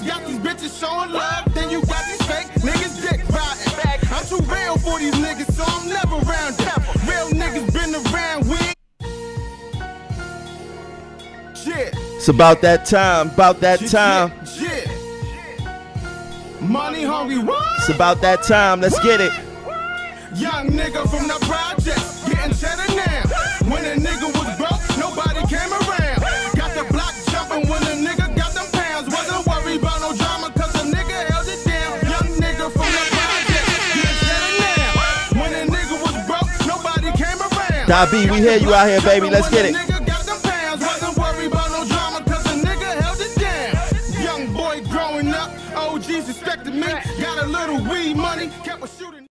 got these bitches showing love, then you got these fake niggas dick riding. I'm too real for these niggas, so I'm never around them. Real niggas been around with. Yeah. It's about that time, about that time. Yeah. Money hungry, what? It's about that time, let's get it. Young nigga from the projects, getting cheddar now. When a nigga was broke, nobody came around. Got the block jumping when a nigga got them pounds. Wasn't worried about no drama, cause a nigga held it down. Young nigga from the projects, getting cheddar now. When a nigga was broke, nobody came around. Da B, we hear you out here, baby, let's get it. OGs respected me, got a little weed money, kept a shooting.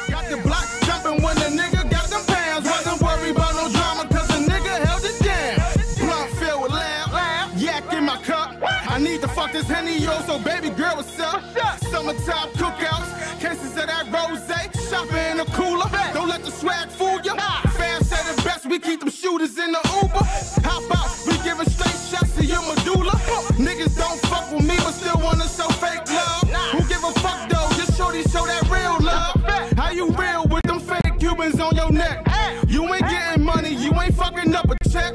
Got the block jumping when the nigga got them pounds. Wasn't worried about no drama, cause a nigga held it down. Blunt filled with loud, yak in my cup. I need to fuck this Henny, yo, so baby girl, what's up? Summertime cookouts, cases of that rosé, shopping in a cooler. Don't let the swag fool you. Fans say the best, we keep them shooters in the Uber. Hop out, we giving straight shots to your medulla. Niggas don't fuck with me, but still wanna show fake love. Who give a fuck though? Just shorty show that real love. How you real with them fake Cubans on your neck? You ain't getting money, you ain't fucking up a check.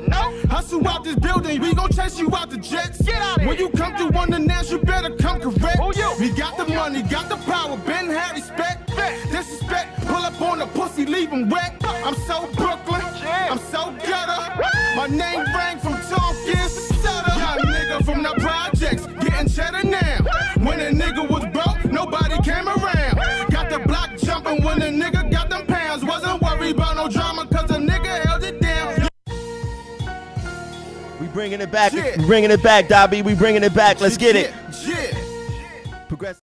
Hustle out this building, we gon' chase you out the jets. When you come to unannounced, you better come correct. We got the money, got the power, been had respect. Disrespect, pull up on the pussy, leave him wet. I'm so Brooklyn, I'm so gutter. My name rang from Tompkins to Sutter. Young nigga from the projects, getting cheddar now. When a nigga was broke, nobody came around. Got the block jumping when a nigga got them pounds. Wasn't worried about no drama, cause a nigga held it down. We bringing it back, we bringing it back, Dobby, we bringing it back, let's get it. Progress.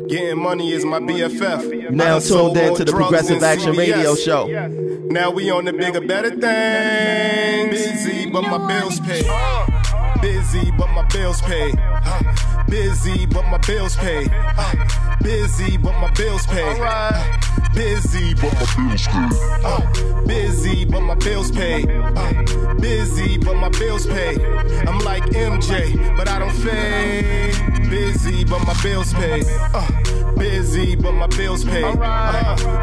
Getting money is my BFF. Now tuned in to the Progressive Action Radio Show. Now we on the bigger, better things. Busy, but my bills paid. Busy, but my bills paid. Busy, but my bills paid. Busy, but my bills paid. Busy, but my bills paid. Busy, but my bills paid. Busy, but my bills paid. I'm like MJ, but I don't fade. Busy, but my bills paid. Busy, but my bills paid.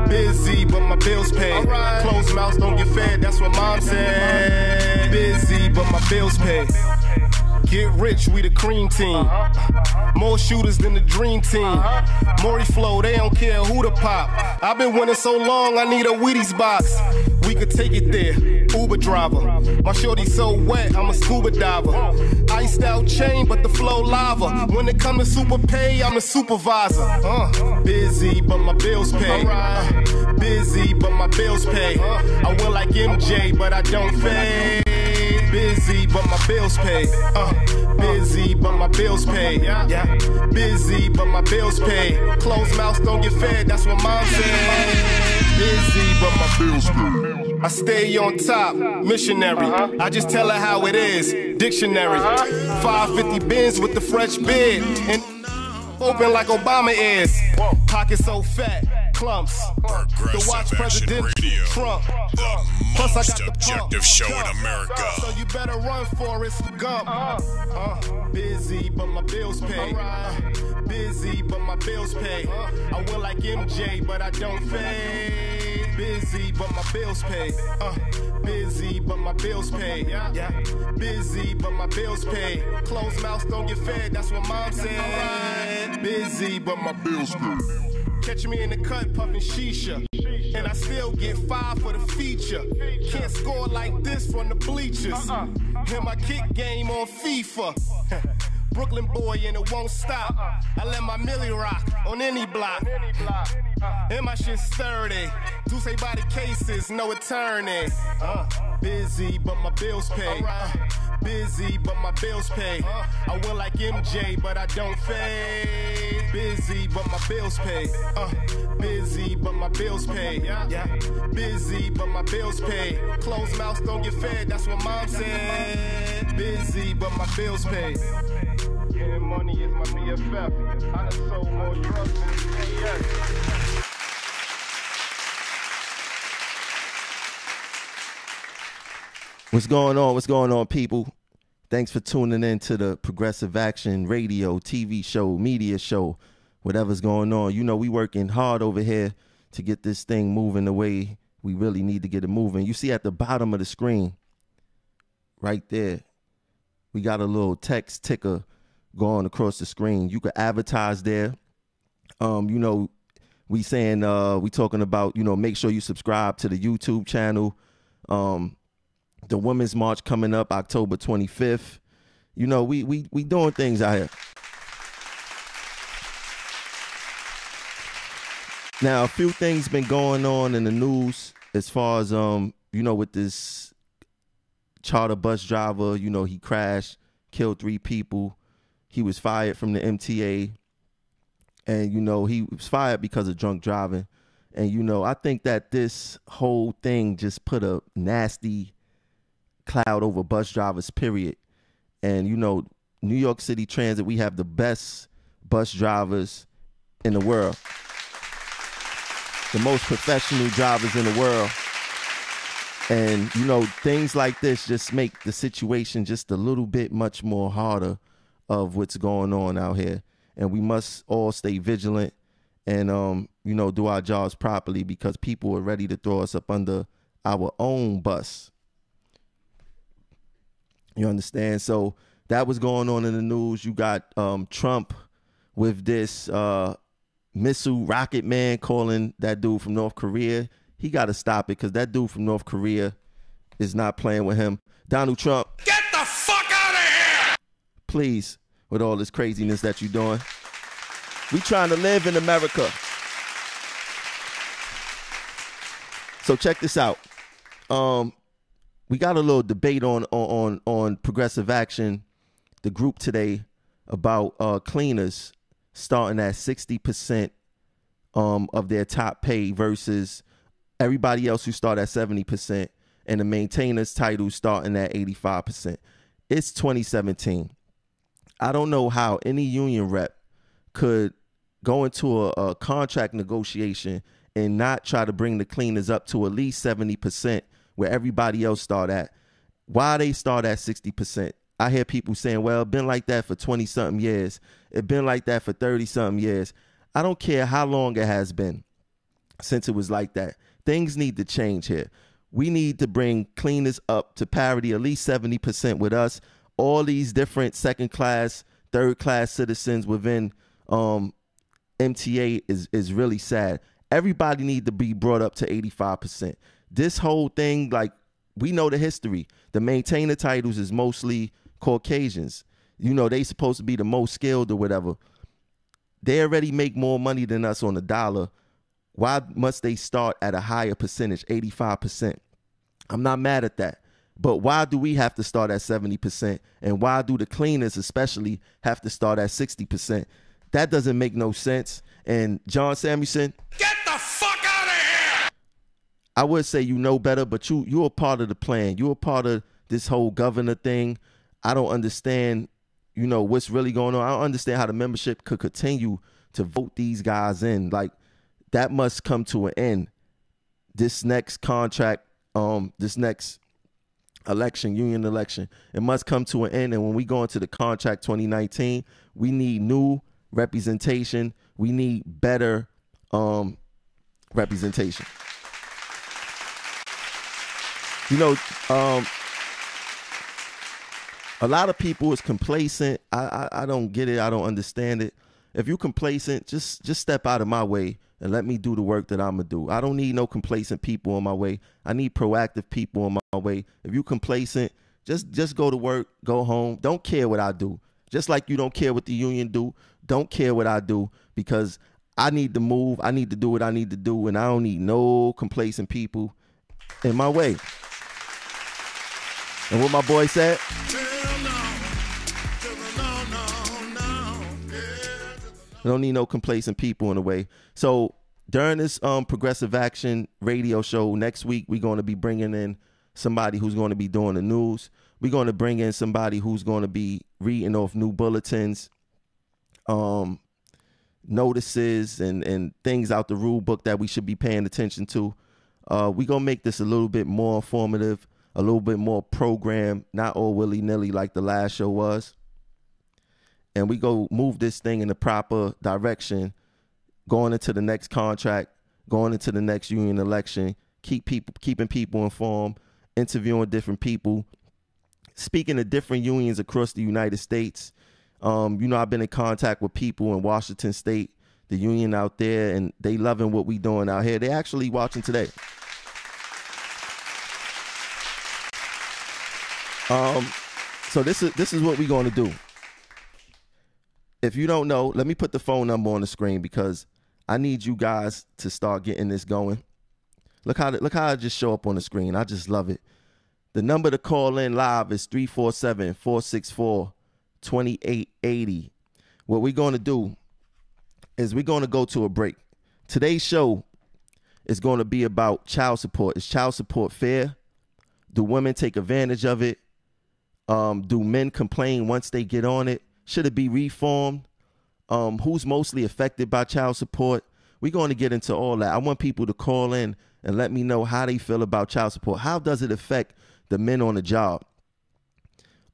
Busy, but my bills paid. Closed mouths don't get fed, that's what mom said. Busy, but my bills paid. Get rich, we the cream team. More shooters than the dream team. Maury Flow, they don't care who to pop. I've been winning so long, I need a Wheaties box. We could take it there, Uber driver. My shorty's so wet, I'm a scuba diver. Iced out chain, but the flow lava. When it come to super pay, I'm a supervisor. Busy, but my bills pay. Busy, but my bills pay. I win like MJ, but I don't fade. Busy, but my bills pay. Busy, but my bills pay. Busy, but my bills pay. Closed mouths don't get fed, that's what mom said. Busy, but my bills pay. I stay on top, missionary. I just tell her how it is, dictionary. 550 bins with the fresh beard. And open like Obama is. Pocket so fat, clumps. The watch President Trump. Plus I got the objective show in America. So you better run, Forrest Gump. Busy, but my bills pay. Busy, but my bills pay. I win like MJ, but I don't fade. Busy, but my bills pay. Busy, but my bills pay. Busy, but my bills pay. Closed mouths don't get fed, that's what mom said. Busy, but my bills pay. Catch me in the cut puffin' shisha, and I still get 5 for the feature. Can't score like this from the bleachers. Hit my kick game on FIFA. Brooklyn boy and it won't stop. I let my milli rock on any block. And my shit's sturdy. Do say body cases, no attorney. Busy, but my bills pay. Busy, but my bills pay. I win like MJ, but I don't fade. Busy, but my bills pay. Busy, but my bills pay. Busy, but my bills pay. Closed mouths don't get fed, that's what mom said. Busy, but my bills pay. Getting money is my BFF. I done sold more drugs than CVS. What's going on? What's going on, people? Thanks for tuning in to the Progressive Action Radio, TV show, media show, whatever's going on. You know, we working hard over here to get this thing moving the way we really need to get it moving. You see at the bottom of the screen, right there, we got a little text ticker going across the screen. You could advertise there. You know, we saying, we talking about, you know, make sure you subscribe to the YouTube channel. The Women's March coming up October 25th. You know, we doing things out here. Now, a few things been going on in the news as far as, you know, with this charter bus driver. You know, he crashed, killed 3 people. He was fired from the MTA. And, you know, he was fired because of drunk driving. And, you know, I think that this whole thing just put a nasty cloud over bus drivers, period. And, you know, New York City Transit, we have the best bus drivers in the world. The most professional drivers in the world. And, you know, things like this just make the situation just a little bit much more harder of what's going on out here. And we must all stay vigilant and, you know, do our jobs properly, because people are ready to throw us up under our own bus. You understand? So that was going on in the news. You got Trump with this missile rocket man calling that dude from North Korea. He got to stop it, because that dude from North Korea is not playing with him. Donald Trump, Get the fuck out of here! Please, with all this craziness that you're doing. We trying to live in America. So check this out. We got a little debate on Progressive Action, the group today, about cleaners starting at 60% of their top pay versus everybody else who start at 70%, and the maintainers title starting at 85%. It's 2017. I don't know how any union rep could go into a contract negotiation and not try to bring the cleaners up to at least 70% where everybody else start at. Why they start at 60%? I hear people saying, well, it's been like that for 20-something years. It's been like that for 30-something years. I don't care how long it has been since it was like that. Things need to change here. We need to bring cleaners up to parity, at least 70% with us. All these different second-class, third-class citizens within MTA is really sad. Everybody need to be brought up to 85%. This whole thing, like, we know the history. The maintainer titles is mostly Caucasians. You know, they supposed to be the most skilled or whatever. They already make more money than us on the dollar. Why must they start at a higher percentage, 85%? I'm not mad at that. But why do we have to start at 70%? And why do the cleaners especially have to start at 60%? That doesn't make no sense. And John Samuelson, Get the fuck out of here! I would say you know better, but you're a part of the plan. You're a part of this whole governor thing. I don't understand, you know, what's really going on. I don't understand how the membership could continue to vote these guys in. Like, that must come to an end. This next contract, this next election, union election, it must come to an end. And when we go into the contract 2019, we need new representation. We need better representation. You know, a lot of people is complacent. I don't get it. I don't understand it. If you're complacent, just step out of my way and let me do the work that I'm going to do. I don't need no complacent people on my way. I need proactive people on my way. If you're complacent, just go to work, go home. Don't care what I do. Just like you don't care what the union do. Don't care what I do, because I need to move. I need to do what I need to do, and I don't need no complacent people in my way. And what my boy said? I don't need no complacent people in the way. So during this Progressive Action radio show next week, we're going to be bringing in somebody who's going to be doing the news. We're going to bring in somebody who's going to be reading off new bulletins, notices, and things out the rule book that we should be paying attention to. We're going to make this a little bit more informative, a little bit more programmed, not all willy-nilly like the last show was. And we go move this thing in the proper direction, going into the next contract, going into the next union election, keeping people informed, interviewing different people, speaking to different unions across the United States. You know, I've been in contact with people in Washington State, the union out there, and they loving what we doing out here. They actually watching today. So this is what we're going to do. If you don't know, let me put the phone number on the screen, because I need you guys to start getting this going. Look how I just show up on the screen. I just love it. The number to call in live is 347-464-2880. What we're going to do is we're going to go to a break. Today's show is going to be about child support. Is child support fair? Do women take advantage of it? Do men complain once they get on it? Should it be reformed? Who's mostly affected by child support? We're going to get into all that. I want people to call in and let me know how they feel about child support. How does it affect the men on the job?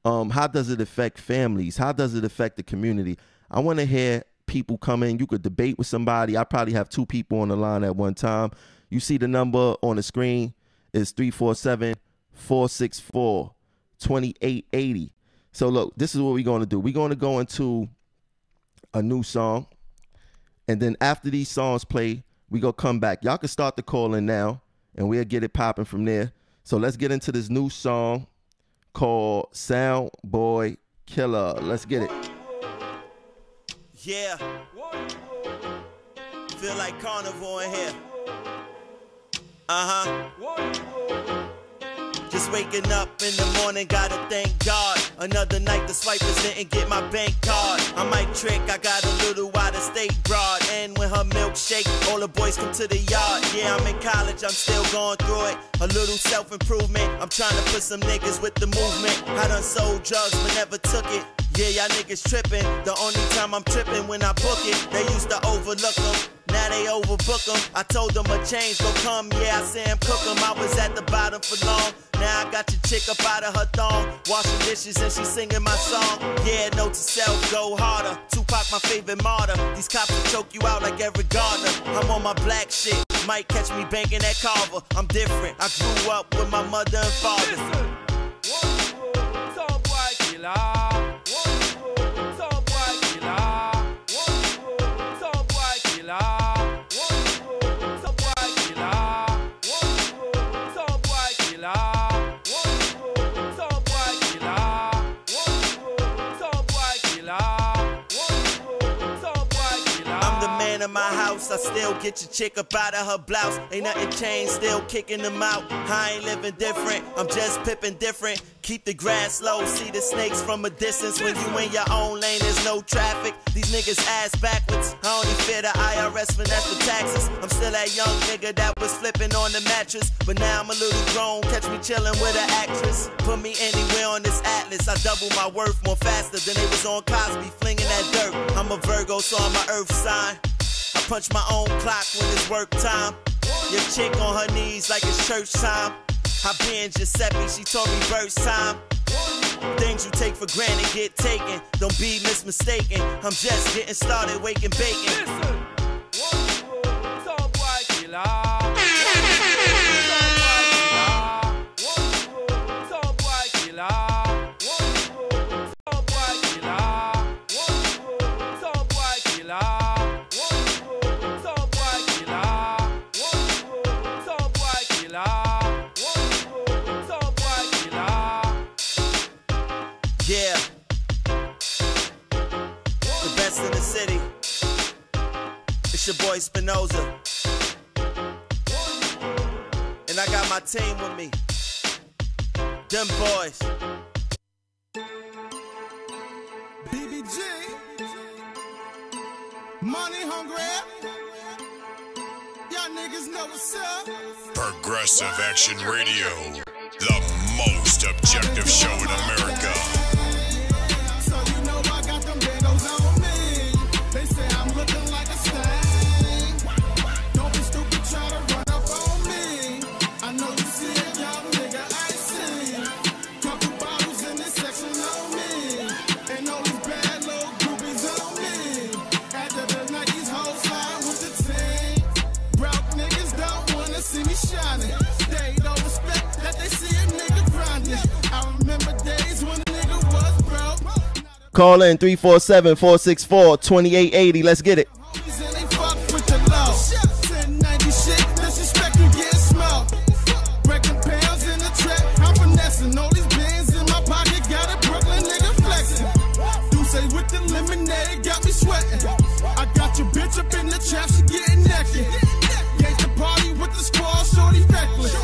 How does it affect families? How does it affect the community? I want to hear people come in. You could debate with somebody. I probably have two people on the line at one time. You see the number on the screen is 347-464-2880. So look, this is what we're going to do. We're going to go into a new song, and then after these songs play, we go come back. Y'all can start the call in now, and we'll get it popping from there. So let's get into this new song called Sound Boy Killer. Let's get it. Yeah. Feel like carnivore in here. Just waking up in the morning, gotta thank God. Another night the swipers didn't get my bank card. I might trick, I got a little out of state broad. And when her milkshake, all the boys come to the yard. Yeah, I'm in college, I'm still going through it. A little self-improvement, I'm trying to put some niggas with the movement. I done sold drugs but never took it. Yeah, y'all niggas tripping. The only time I'm tripping when I book it. They used to overlook them, now they overbook them. I told them a change gon' come, yeah, I say I'm cook 'em. I was at the bottom for long, now I got your chick up out of her thong. Washing dishes and she singing my song. Yeah, note to self, go harder. Tupac my favorite martyr. These cops will choke you out like every Gardner. I'm on my black shit, might catch me banking that Carver. I'm different, I grew up with my mother and father. In my house, I still get your chick up out of her blouse. Ain't nothing changed, still kicking them out. I ain't living different, I'm just pippin' different. Keep the grass low, see the snakes from a distance. When you in your own lane, there's no traffic. These niggas ass backwards. I only fear the IRS finesse for taxes. I'm still that young nigga that was flipping on the mattress, but now I'm a little grown, catch me chillin' with an actress. Put me anywhere on this atlas, I double my worth more faster than they was on Cosby flinging that dirt. I'm a Virgo, so I'm a earth sign. I punch my own clock when it's work time. Your chick on her knees like it's church time. I been Giuseppe, she told me verse time. Things you take for granted get taken. Don't be mismistaken, I'm just getting started waking bacon. Yeah, the best in the city. It's your boy Spinoza, and I got my team with me. Them boys. BBG, money hungry. Y'all niggas know what's up. Progressive Action Radio, the most objective show in America. They don't respect that they see a nigga grinding. I remember days when a nigga was broke. Call in 347-464-2880. Let's get it. I got your bitch up in the trap, she getting naked. Gate the party with the squad, shorty reckless.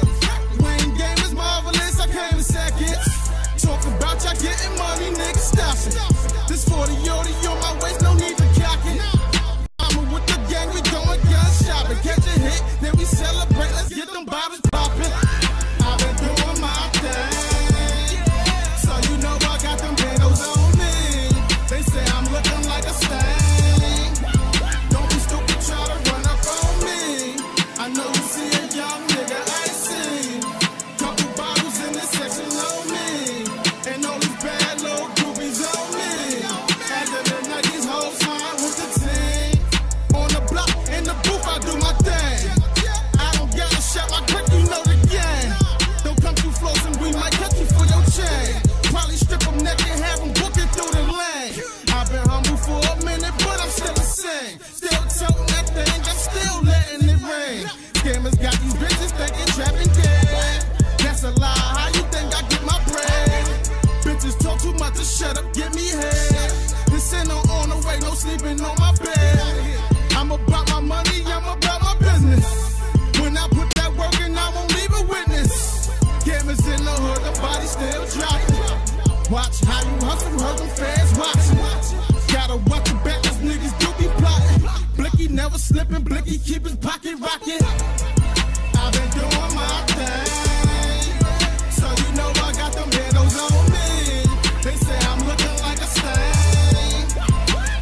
Wayne game is marvelous, I came in seconds. Talk about y'all getting money, nigga, stop it. This 40 Yodi on my waist, no need to cock it. I'm with the gang, we going gun shopping. Catch a hit, then we celebrate, let's get them bottles popping. I've been doing my thing, so you know I got them bandos on me. They say I'm looking like a stain. Don't be stupid, try to slipping, blicky, keep his pocket rocking. I've been doing my thing, so you know I got them handles on me. They say I'm looking like a stain.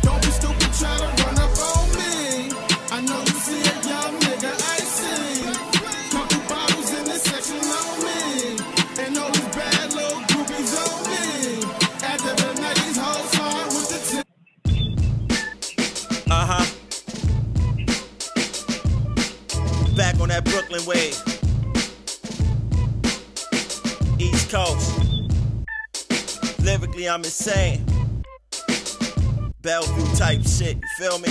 Don't be stupid, try to run up on me. I know you see a young nigga icy. Couple bottles in this section on me, and all these bad little groupies on me. After the night, these hoes hard with the tip. Back on that Brooklyn wave. East Coast. Lyrically, I'm insane. Bellevue type shit, you feel me?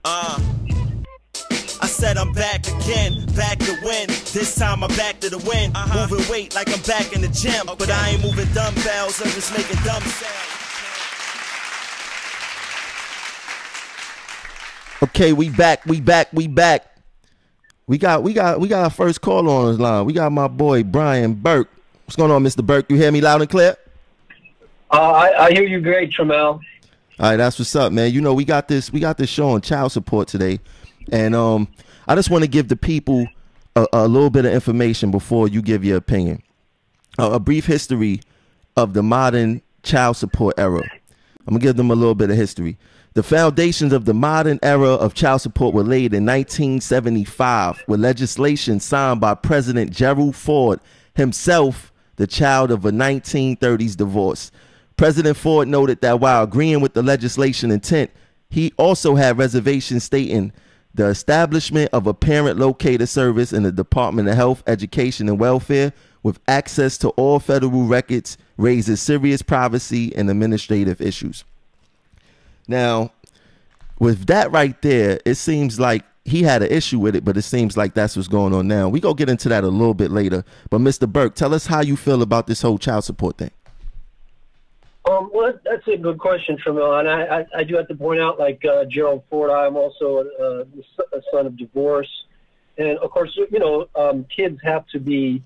I said I'm back again, back to win. This time I'm back to the win. Moving weight like I'm back in the gym. But I ain't moving dumbbells, I'm just making dumb sounds. Okay, we back. We got our first call on the line. We got my boy Brian Burke. What's going on, Mr. Burke? You hear me loud and clear? I hear you great, Tramel. All right, that's what's up, man. You know, we got this show on child support today, and I just want to give the people a little bit of information before you give your opinion. A brief history of the modern child support era. I'm gonna give them a little bit of history. The foundations of the modern era of child support were laid in 1975 with legislation signed by President Gerald Ford, himself the child of a 1930s divorce. President Ford noted that while agreeing with the legislation intent, he also had reservations stating the establishment of a parent locator service in the Department of Health, Education, and Welfare with access to all federal records raises serious privacy and administrative issues. Now, with that right there, it seems like he had an issue with it, but it seems like that's what's going on now. We go get into that a little bit later. But Mr. Burke, tell us how you feel about this whole child support thing. Well, that's a good question, Tramel. And I do have to point out, like Gerald Ford, I'm also a son of divorce. And, of course, you know, kids have to be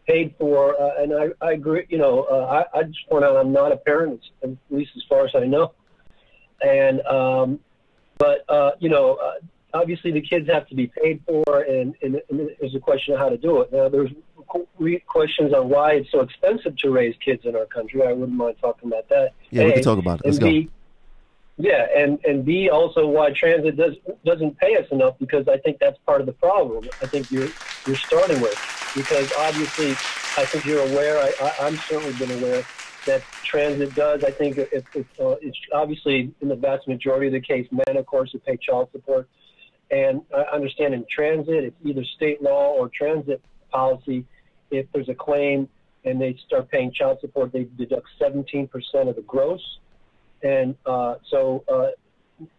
paid for. And I agree, you know, I just point out I'm not a parent, at least as far as I know. And, you know, obviously the kids have to be paid for, and there's a question of how to do it. Now, there's questions on why it's so expensive to raise kids in our country. I wouldn't mind talking about that. Yeah, we can talk about it. Let's go. Yeah, and B, also why transit doesn't pay us enough, because I think that's part of the problem. I think you're starting with, because obviously I think you're aware, I'm certainly been aware that transit does. I think it's obviously in the vast majority of the case, men, of course, who pay child support. And I understand in transit, it's either state law or transit policy. If there's a claim and they start paying child support, they deduct 17% of the gross. And so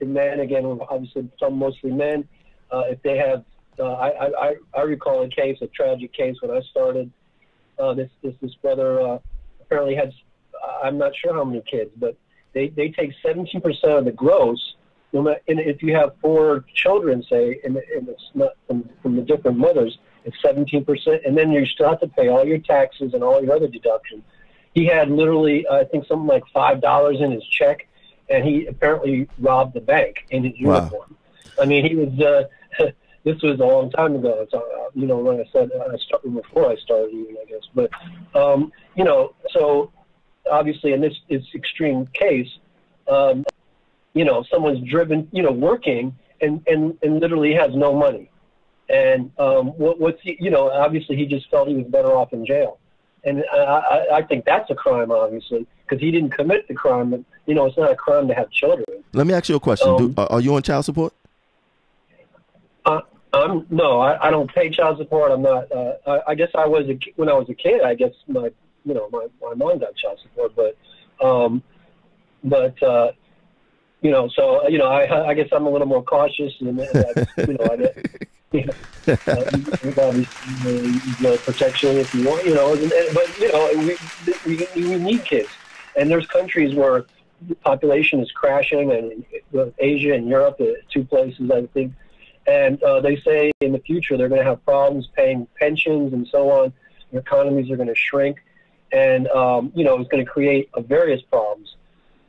men, again, obviously some mostly men, if they have, I recall a case, a tragic case when I started. This brother apparently had, I'm not sure how many kids, but they take 17% of the gross. And if you have 4 children, say, and it's not from the different mothers, it's 17%, and then you still have to pay all your taxes and all your other deductions. He had literally, I think, something like $5 in his check, and he apparently robbed the bank in his uniform. I mean, he was. This was a long time ago. So, you know, when I said before I started, even, I guess. But you know, so obviously, in this extreme case, you know, someone's driven, you know, working and literally has no money. And what's he, you know, obviously he just felt he was better off in jail. And I think that's a crime, obviously, because he didn't commit the crime. But, you know, it's not a crime to have children. Let me ask you a question. Are you on child support? No, I don't pay child support. I'm not. I guess I was when I was a kid. I guess my mom got child support, but you know, so you know, I guess I'm a little more cautious, and you know, I guess. The protection if you want, you know, but you know, we need kids, and there's countries where the population is crashing, and Asia and Europe, 2 places I think, and they say in the future they're going to have problems paying pensions and so on. Their economies are going to shrink, and you know, it's going to create various problems,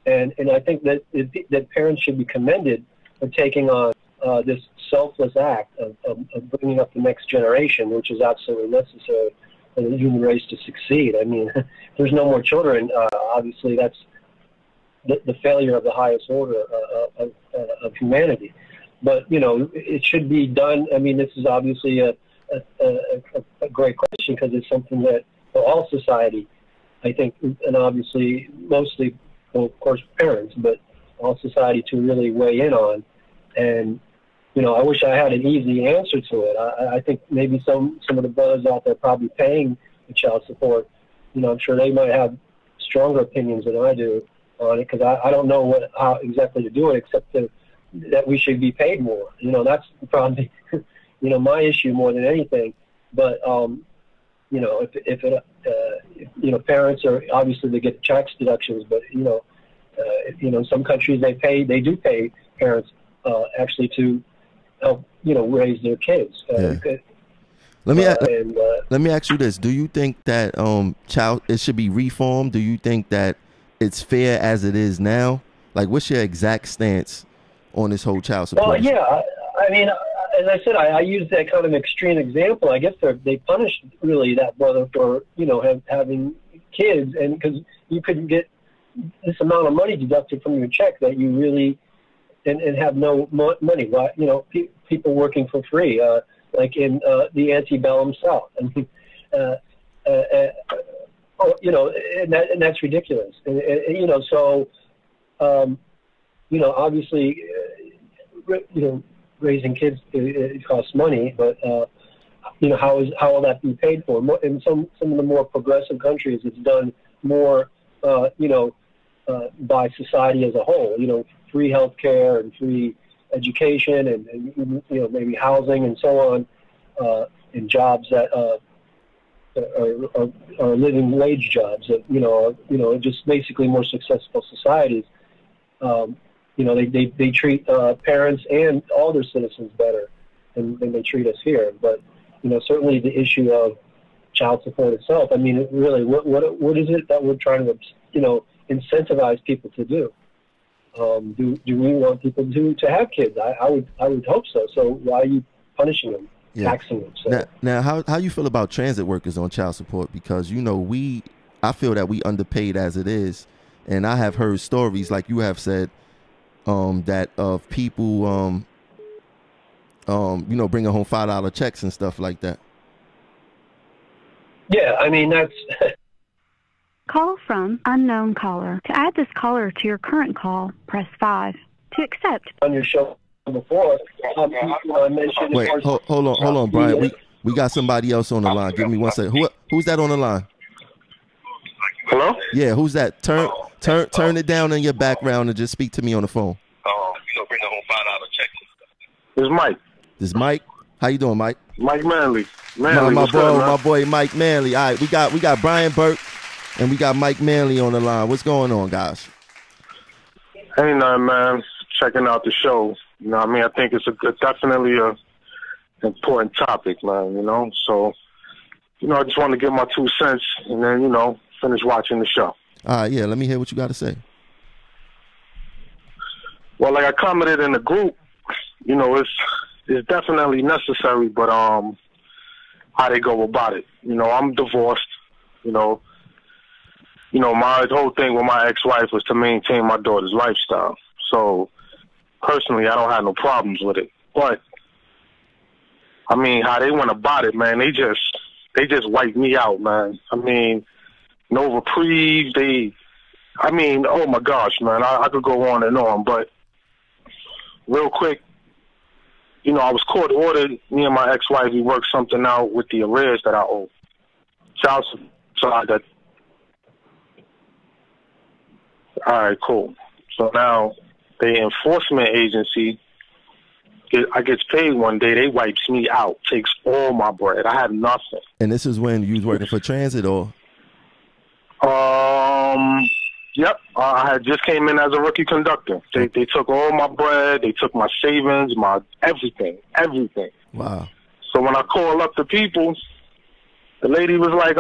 and I think that parents should be commended for taking on this selfless act of bringing up the next generation, which is absolutely necessary for the human race to succeed. I mean, if there's no more children, obviously that's the failure of the highest order of humanity. But, you know, it should be done. I mean, this is obviously a great question because it's something that for all society, I think, and obviously mostly, well, of course, parents, but all society to really weigh in on. And, you know, I wish I had an easy answer to it. I think maybe some of the brothers out there probably paying the child support, you know, I'm sure they might have stronger opinions than I do on it, because I don't know how exactly to do it, except that we should be paid more. You know, that's probably, you know, my issue more than anything. But, you know, if you know, parents are, obviously they get tax deductions, but, you know, in some countries they do pay parents actually to help, you know, raise their kids. Let me ask you this: do you think that it should be reformed? Do you think that it's fair as it is now? Like, what's your exact stance on this whole child support? Well, yeah, I mean, as I said, I used that kind of extreme example. I guess they punished really that brother for, you know, having kids, and because you couldn't get this amount of money deducted from your check that you really and have no money. You know, people working for free, like in the antebellum South. I mean, you know, and that's ridiculous. And, you know, so you know, obviously, you know, raising kids it costs money, but you know, how will that be paid for? In some of the more progressive countries, it's done more, you know, by society as a whole. You know, free health care and free education, and you know, maybe housing and so on, and jobs that are living wage jobs that, you know, just basically more successful societies. You know, they treat parents and all their citizens better than they treat us here. But, you know, certainly the issue of child support itself, I mean, really, what is it that we're trying to, you know, incentivize people to do? Do we want people to have kids? I would hope so. So why are you punishing them, taxing them? So. Now, how you feel about transit workers on child support? Because, you know, I feel that we underpaid as it is, and I have heard stories like you have said, that of people, you know, bringing home $5 checks and stuff like that. Yeah, I mean, that's... Call from unknown caller. To add this caller to your current call, press 5. To accept. On your show before, you know, I mentioned... Wait, hold on, Brian. We got somebody else on the line. Give me one second. Who's that on the line? Hello? Yeah, who's that? Turn it down in your background and just speak to me on the phone. Bring the whole $5 check. This is Mike. This is Mike. How you doing, Mike? Mike Manley. My boy Mike Manley. All right, we got Brian Burke and we got Mike Manley on the line. What's going on, guys? Ain't nothing, man. Checking out the show. You know what I mean? I think it's definitely a important topic, man, you know? So, you know, I just want to give my 2 cents and then, you know, finish watching the show. All right, yeah, let me hear what you got to say. Well, like I commented in the group, you know, it's definitely necessary, but how they go about it. You know, I'm divorced. You know, my whole thing with my ex-wife was to maintain my daughter's lifestyle. So, personally, I don't have no problems with it. But, I mean, how they went about it, man, they just wiped me out, man. I mean, no reprieve. Oh my gosh, man, I could go on and on, but real quick, you know, I was court ordered. Me and my ex-wife, we worked something out with the arrears that I owe. Child support. All right, cool. So now the enforcement agency, I gets paid one day, they wipes me out, takes all my bread. I had nothing. And this is when you was working for transit, or? Yep. I had just came in as a rookie conductor. They took all my bread. They took my savings, my everything. Wow. So when I called up the people, the lady was like,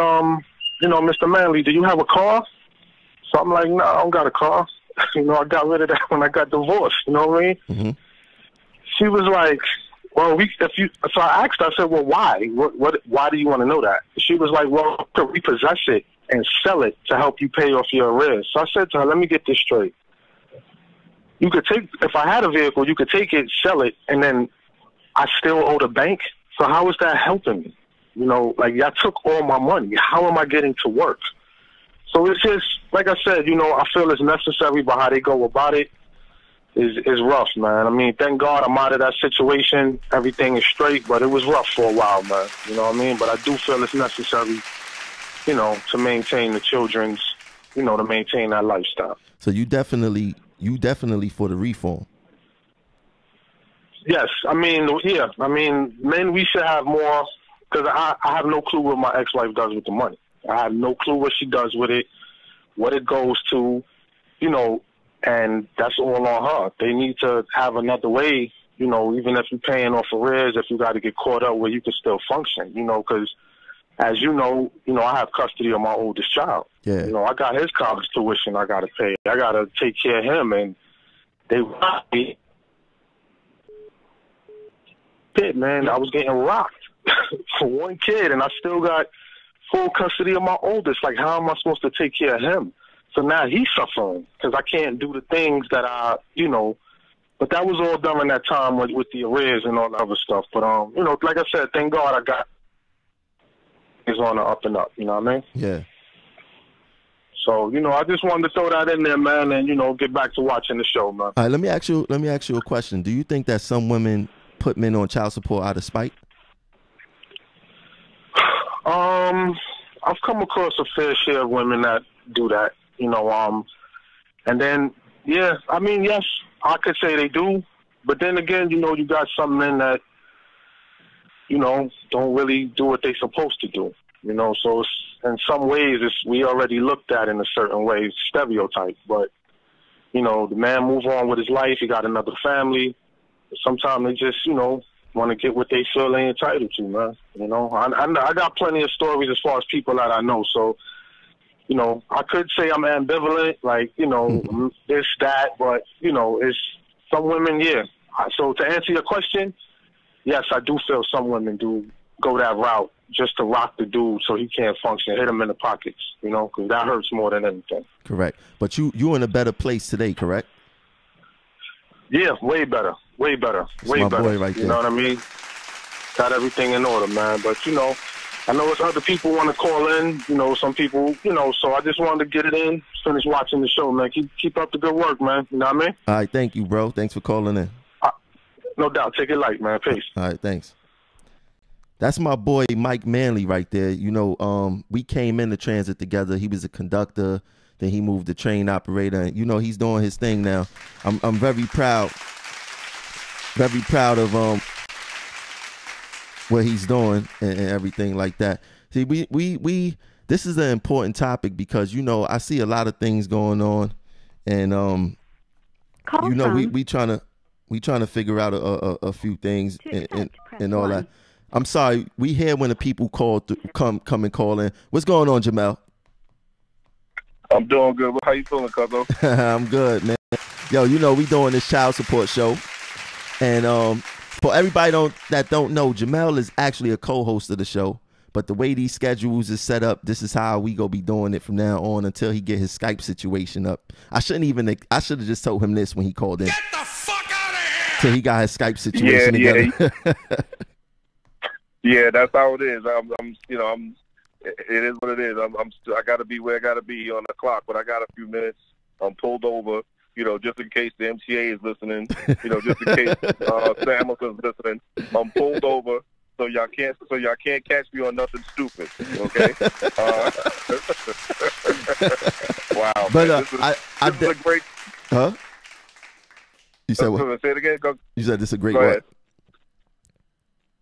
you know, Mr. Manley, do you have a car? So I'm like, no, I don't got a car. You know, I got rid of that when I got divorced. You know what I mean? Mm-hmm. She was like, well, so I asked her, I said, well, why? Why do you want to know that? She was like, well, to repossess it and sell it to help you pay off your arrears. So I said to her, let me get this straight. You could take, if I had a vehicle, you could take it, sell it, and then I still owe the bank. So how is that helping me? You know, like, y'all took all my money. How am I getting to work? So it's just, like I said, you know, I feel it's necessary, but how they go about it is rough, man. I mean, thank God I'm out of that situation. Everything is straight, but it was rough for a while, man. You know what I mean? But I do feel it's necessary, you know, to maintain the children's, you know, to maintain that lifestyle. So you definitely for the reform. Yes, I mean, yeah. I mean, men, we should have more, because I have no clue what my ex-wife does with the money. I have no clue what she does with it, what it goes to, you know, and that's all on her. They need to have another way, you know, even if you're paying off arrears, if you got to get caught up where you can still function, you know, because as you know, I have custody of my oldest child. Yeah. You know, I got his college tuition I got to pay. I got to take care of him, and they rocked me. Man, I was getting rocked for one kid, and I still got full custody of my oldest. Like, how am I supposed to take care of him? So now he's suffering because I can't do the things that I, you know, but that was all during that time with the arrears and all the other stuff. But, you know, like I said, thank God I got is on the up and up, you know what I mean? Yeah. So, you know, I just wanted to throw that in there, man, and, you know, get back to watching the show, man. All right, let me ask you a question. Do you think that some women put men on child support out of spite? I've come across a fair share of women that do that, you know, and then, yeah, I mean, yes, I could say they do, but then again, you know, you got some men that, you know, don't really do what they're supposed to do, you know, so it's, in some ways, we already looked at in a certain way, stereotype, but, you know, the man move on with his life, he got another family, sometimes they just, you know, want to get what they feel they're entitled to, man. You know, I got plenty of stories as far as people that I know. So, you know, I could say I'm ambivalent, like, you know, this, that, but, you know, it's some women, yeah. So to answer your question, yes, I do feel some women do go that route just to rock the dude so he can't function, hit him in the pockets, you know, because that hurts more than anything. Correct. But you're in a better place today, correct? Yeah, way better. Way better. Way my better. boy right there. You know what I mean? Got everything in order, man. But, you know, I know it's other people want to call in. You know, some people, you know, so I just wanted to get it in, finish watching the show, man. Keep up the good work, man. You know what I mean? All right, thank you, bro. Thanks for calling in. No doubt. Take it light, man. Peace. All right, thanks. That's my boy Mike Manley right there. You know, we came into transit together. He was a conductor. Then he moved to train operator. And, you know, he's doing his thing now. I'm very proud of what he's doing and everything like that. See, we this is an important topic because, you know, I see a lot of things going on, and you know, we trying to figure out a few things and all that. I'm sorry, we hear when the people come and call in. What's going on, Jamel? I'm doing good. How you feeling, Cuzzo? I'm good, man. Yo, you know, we doing this child support show. And for everybody that don't know, Jamel is actually a co-host of the show. But the way these schedules is set up, this is how we go be doing it from now on until he get his Skype situation up. I should have just told him this when he called in. Get the fuck out of here! Till he got his Skype situation together. Yeah, that's how it is. It is what it is. I got to be where I got to be on the clock, but I got a few minutes. I'm pulled over, you know, just in case the MTA is listening, you know, just in case Sam Hamilton's listening. I'm pulled over, so y'all can't catch me on nothing stupid. Okay. Wow. But this is a great. Huh? You said what? Say it again. You said this is a great Go what? ahead.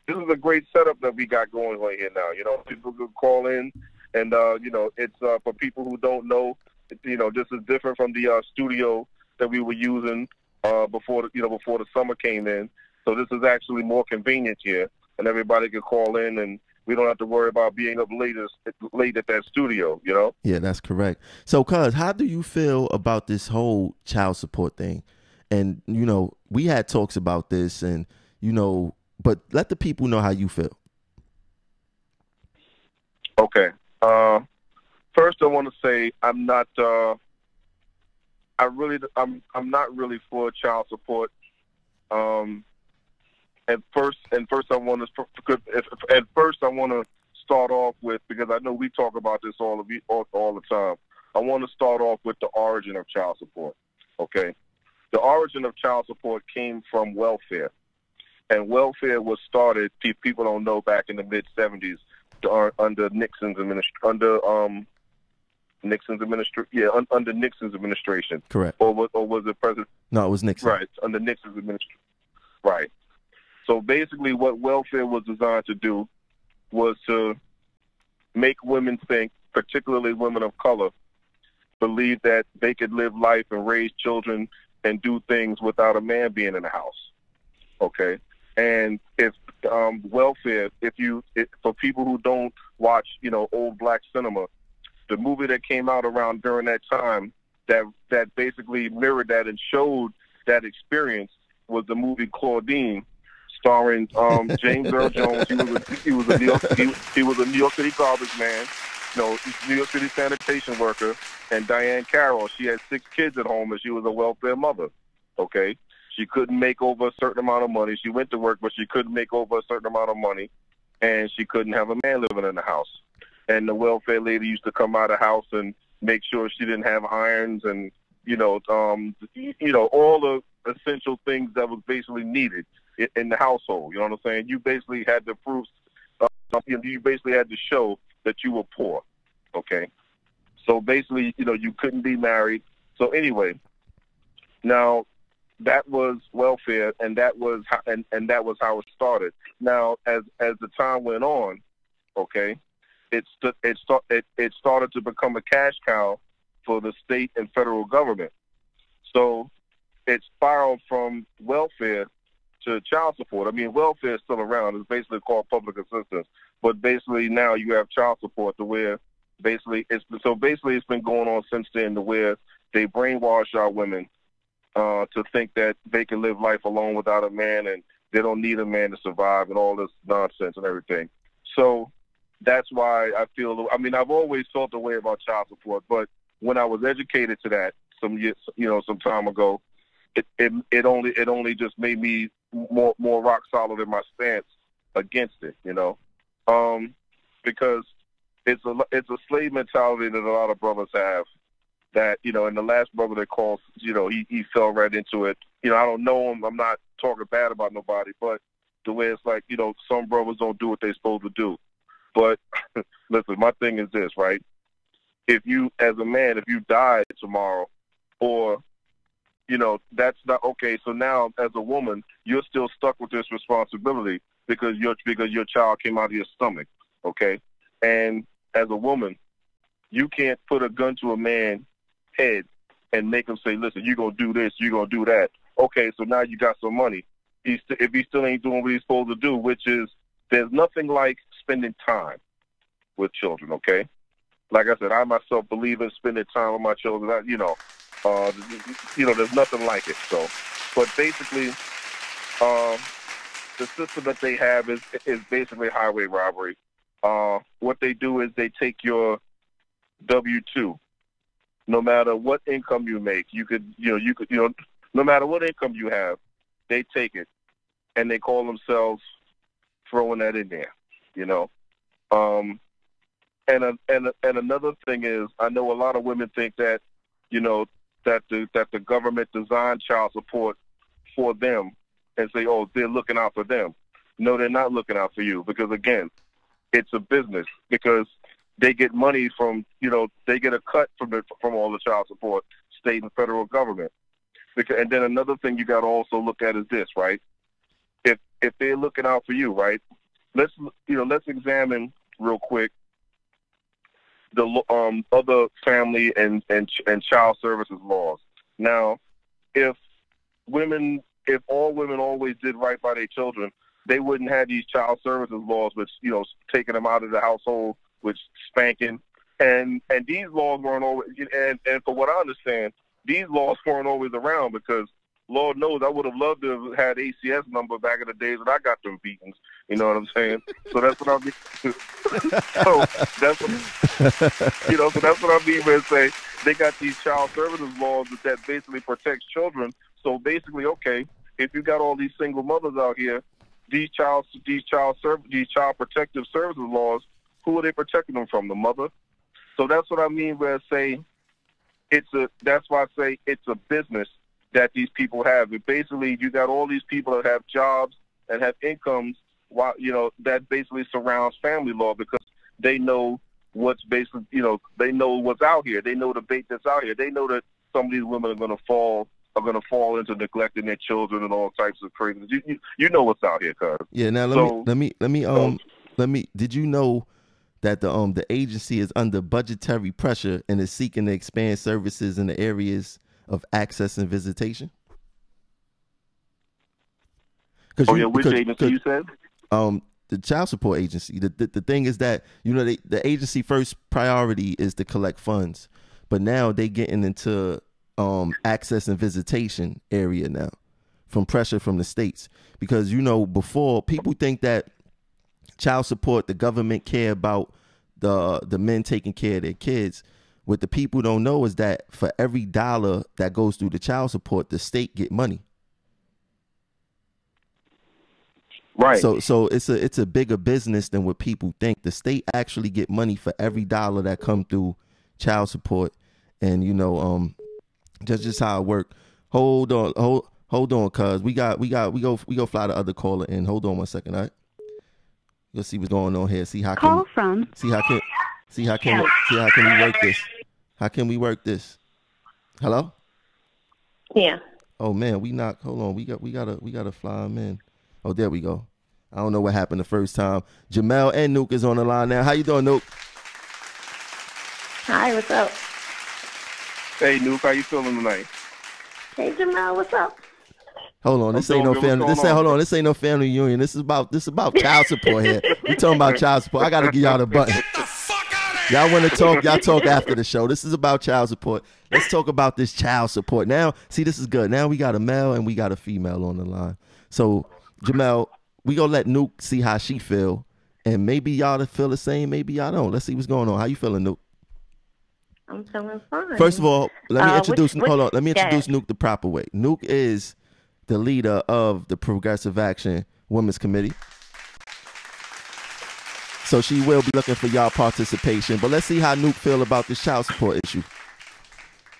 This is a great setup that we got going right here now. You know, people can call in, and you know, it's for people who don't know. You know, this is different from the studio that we were using before the summer came in. So this is actually more convenient here, and everybody can call in, and we don't have to worry about being up late at that studio. You know? Yeah, that's correct. So, cuz, how do you feel about this whole child support thing? and you know, we had talks about this, and you know, but let the people know how you feel. Okay. First, I want to say I'm not. I'm not really for child support. At first, I want to start off with, because I know we talk about this all the time. I want to start off with the origin of child support. Okay, the origin of child support came from welfare, and welfare was started. People don't know, back in the mid '70s under Nixon's administration. Under Nixon's administration. Correct. Or was it President? No, it was Nixon. Right, under Nixon's administration. Right. So basically what welfare was designed to do was to make women think, particularly women of color, believe that they could live life and raise children and do things without a man being in the house. Okay? And if welfare, for people who don't watch, old black cinema, the movie that came out around during that time that basically mirrored that and showed that experience was the movie Claudine, starring James Earl Jones. He was a New York City garbage man, New York City sanitation worker, and Diane Carroll. She had 6 kids at home, and she was a welfare mother. Okay, she couldn't make over a certain amount of money. She went to work, but she couldn't make over a certain amount of money, and she couldn't have a man living in the house. And the welfare lady used to come out of the house and make sure she didn't have irons and all the essential things that was basically needed in the household. You know what I'm saying? You basically had the proofs. You basically had to show that you were poor. Okay, so basically, you couldn't be married. So anyway, now that was welfare, and that was how it started. Now, as the time went on, okay, it started to become a cash cow for the state and federal government. So it spiraled from welfare to child support. I mean, welfare is still around. It's basically called public assistance. But basically now you have child support, to where basically it's been going on since then, to where they brainwash our women to think that they can live life alone without a man, and they don't need a man to survive, and all this nonsense and everything. So that's why I've always felt the way about child support, but when I was educated to that some time ago, it only just made me more rock solid in my stance against it, because it's a slave mentality that a lot of brothers have. That, and the last brother that calls, he fell right into it. I don't know him. I'm not talking bad about nobody, but the way it's like, some brothers don't do what they're supposed to do. But listen, my thing is this, right? If you, as a man, if you die tomorrow, or, that's not okay. So now, as a woman, you're still stuck with this responsibility because your child came out of your stomach, okay? And as a woman, you can't put a gun to a man's head and make him say, listen, you're going to do this, you're going to do that. Okay, so now you got some money. If he still ain't doing what he's supposed to do, which is, there's nothing like spending time with children, okay? Like I said, I myself believe in spending time with my children. There's nothing like it. So, but basically, the system that they have is basically highway robbery. What they do is they take your W-2. No matter what income you make, no matter what income you have, they take it, and they call themselves throwing that in there, And another thing is, I know a lot of women think that, that the government designed child support for them, and say, oh, they're looking out for them. No, they're not looking out for you, because again, it's a business, because they get money from, they get a cut from all the child support, state and federal government. And then another thing you got to also look at is this, right? If they're looking out for you, right? Let's examine real quick the other family and child services laws. Now, if all women always did right by their children, they wouldn't have these child services laws, which taking them out of the household, which spanking, and these laws weren't always. And for what I understand, these laws weren't always around because Lord knows I would have loved to have had ACS number back in the days when I got them beatings. You know what I'm saying? So that's what I mean. So that's what I mean when I say they got these child services laws that basically protects children. So basically, okay, if you got all these single mothers out here, these child protective services laws, who are they protecting them from? The mother. So that's what I mean when I say that's why I say it's a business that these people have. But basically, you got all these people that have jobs and have incomes, while that basically surrounds family law because they know what's basically, they know what's out here. They know the bait that's out here. They know that some of these women are going to fall into neglecting their children and all types of crazy. You know what's out here, cuz. Yeah. Now let me. Did you know that the agency is under budgetary pressure and is seeking to expand services in the areas of access and visitation? Which agency you said? The child support agency. The thing is that the agency first priority is to collect funds, but now they getting into access and visitation area now from pressure from the states because before people think that child support, the government care about the men taking care of their kids. What the people don't know is that for every dollar that goes through the child support, the state get money. Right. So it's a bigger business than what people think. The state actually get money for every dollar that come through child support, and just how it work. Hold on, cuz we go fly the other caller in. Hold on 1 second, all right? Let's see what's going on here. See how can we work this? How can we work this? Hello? Yeah. Oh man, hold on. We gotta fly him in. Oh, there we go. I don't know what happened the first time. Jamel and Nuke is on the line now. How you doing, Nuke? Hi, what's up? Hey, Nuke, how you feeling tonight? Hey, Jamel, what's up? Hold on, this ain't no family. This ain't no family union. This is about child support here. We talking about child support. I gotta give y'all the button. Y'all want to talk? Y'all talk after the show. This is about child support. Let's talk about this child support now. See, this is good. Now we got a male and we got a female on the line. So Jamel, we gonna let Nuke see how she feel, and maybe y'all feel the same. Maybe y'all don't. Let's see what's going on. How you feeling, Nuke? I'm feeling fine. First of all, let me introduce. Hold on. Let me introduce Nuke the proper way. Nuke is the leader of the Progressive Action Women's Committee. So she will be looking for y'all participation. But let's see how Nuke feel about this child support issue.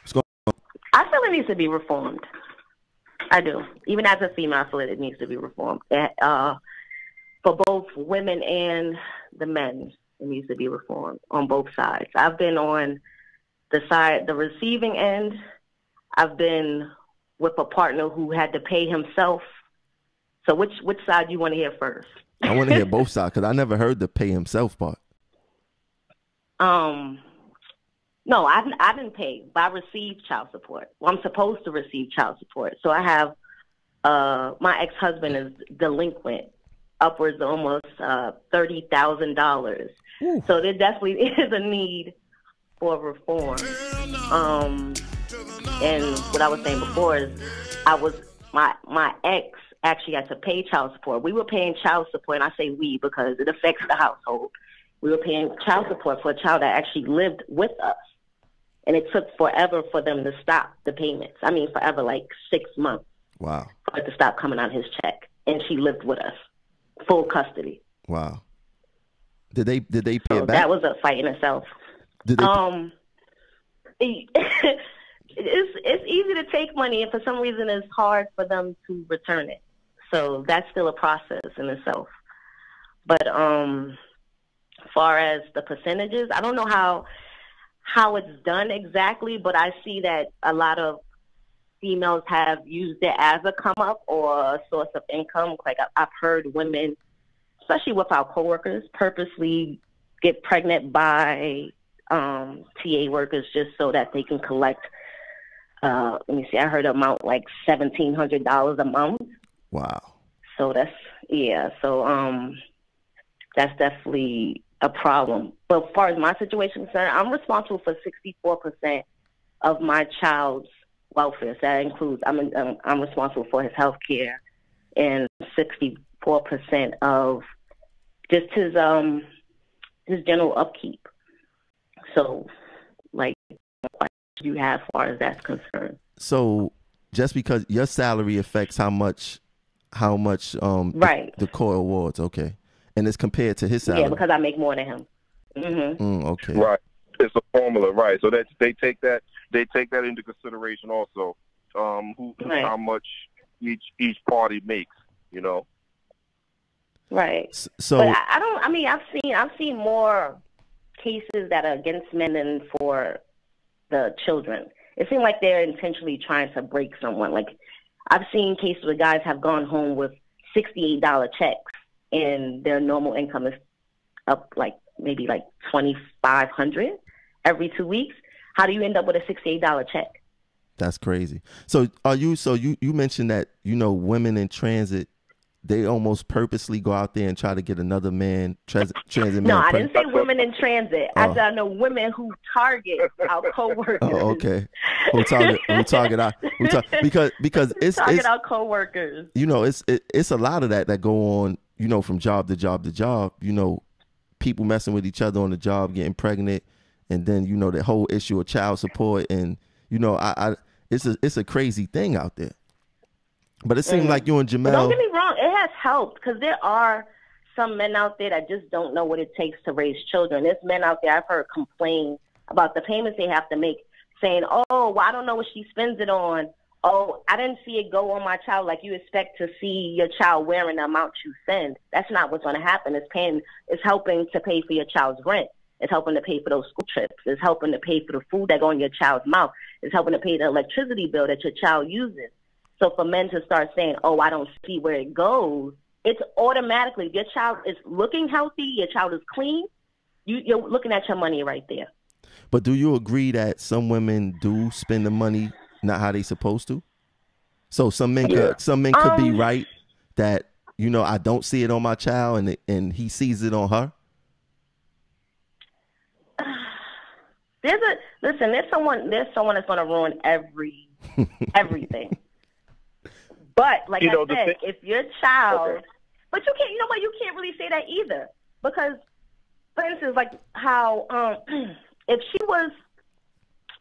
What's going on? I feel it needs to be reformed. I do. Even as a female, I feel it needs to be reformed. For both women and the men, it needs to be reformed on both sides. I've been on the receiving end. I've been with a partner who had to pay himself. So which side do you want to hear first? I want to hear both sides because I never heard the pay himself part. No, I didn't pay, but I received child support. Well, I'm supposed to receive child support. So I have my ex-husband is delinquent, upwards of almost $30,000. So there definitely is a need for reform. And what I was saying before is my ex actually had to pay child support. We were paying child support, and I say we because it affects the household. We were paying child support for a child that actually lived with us. And it took forever for them to stop the payments. I mean, forever, like 6 months. Wow. For it to stop coming out of his check. And she lived with us, full custody. Wow. Did they pay it back? That was a fight in itself. Did they? It's easy to take money, and for some reason it's hard for them to return it. So that's still a process in itself. But as far as the percentages, I don't know how it's done exactly, but I see that a lot of females have used it as a come up or a source of income. Like I've heard women, especially with our coworkers, purposely get pregnant by TA workers just so that they can collect. Let me see. I heard an amount like $1,700 a month. Wow. So that's that's definitely a problem. But as far as my situation is concerned, I'm responsible for 64% of my child's welfare. So that includes I'm responsible for his health care and 64% of just his general upkeep. So, like, what do you have as far as that's concerned? So, just because your salary affects how much right. the core awards, okay, and it's compared to his salary. Yeah, because I make more than him. Okay. Right. It's a formula, right? So that they take that into consideration also. How much each party makes, you know. Right. So, but I've seen more cases that are against men than for the children. It seems like they're intentionally trying to break someone. Like, I've seen cases where guys have gone home with $68 checks and their normal income is up maybe $2,500 every 2 weeks. How do you end up with a $68 check? That's crazy. So you mentioned that, women in transit, they almost purposely go out there and try to get another man, transit man. No, I didn't say women in transit. I said I know women who target our coworkers. Oh, okay. Who target our because it's our coworkers. It's a lot of that go on, from job to job to job. People messing with each other on the job, getting pregnant, and then the whole issue of child support, and it's a crazy thing out there. But it seemed like you and Jamel. Don't get me wrong, it has helped because there are some men out there that just don't know what it takes to raise children. There's men out there I've heard complain about the payments they have to make, saying, "Oh, well, I don't know what she spends it on. Oh, I didn't see it go on my child like you expect to see your child wearing the amount you send." That's not what's going to happen. It's helping to pay for your child's rent. It's helping to pay for those school trips. It's helping to pay for the food that go in your child's mouth. It's helping to pay the electricity bill that your child uses. So for men to start saying, "Oh, I don't see where it goes," it's automatically, your child is looking healthy, your child is clean, you're looking at your money right there. But do you agree that some women do spend the money not how they supposed to? So some men could be right that, I don't see it on my child and he sees it on her. There's someone that's going to ruin everything. But like I said, if your child, but you can't really say that either, because, for instance, like how if she was,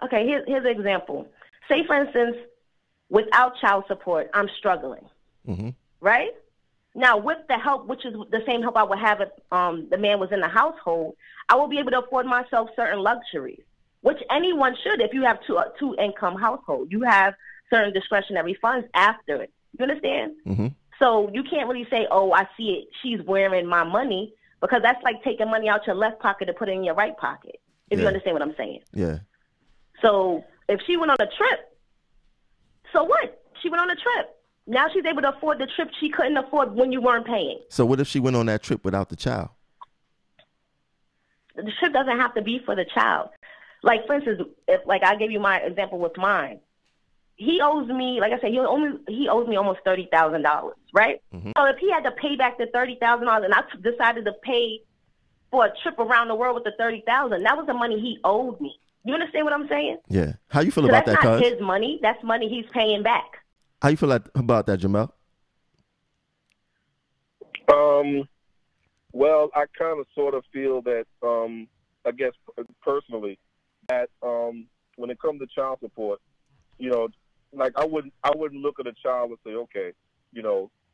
okay, here's an example. Say, for instance, without child support, I'm struggling, right? Now, with the help, which is the same help I would have if the man was in the household, I will be able to afford myself certain luxuries, which anyone should. If you have two income household, you have certain discretionary funds after it. You understand? Mm-hmm. So you can't really say, "Oh, I see it. She's wearing my money," because that's like taking money out your left pocket to put it in your right pocket. If you understand what I'm saying. Yeah. So if she went on a trip, so what? She went on a trip. Now she's able to afford the trip she couldn't afford when you weren't paying. So what if she went on that trip without the child? The trip doesn't have to be for the child. Like, for instance, if I gave you my example with mine. He owes me, like I said, he owes me almost $30,000, right? Mm-hmm. So if he had to pay back the $30,000 and I decided to pay for a trip around the world with the $30,000, that was the money he owed me. You understand what I'm saying? Yeah. How you feel about that, That's cuz? not his money. That's money he's paying back. How you feel about that, Jamel? Well, I kind of sort of feel that, I guess personally, that when it comes to child support, like I wouldn't look at a child and say, okay,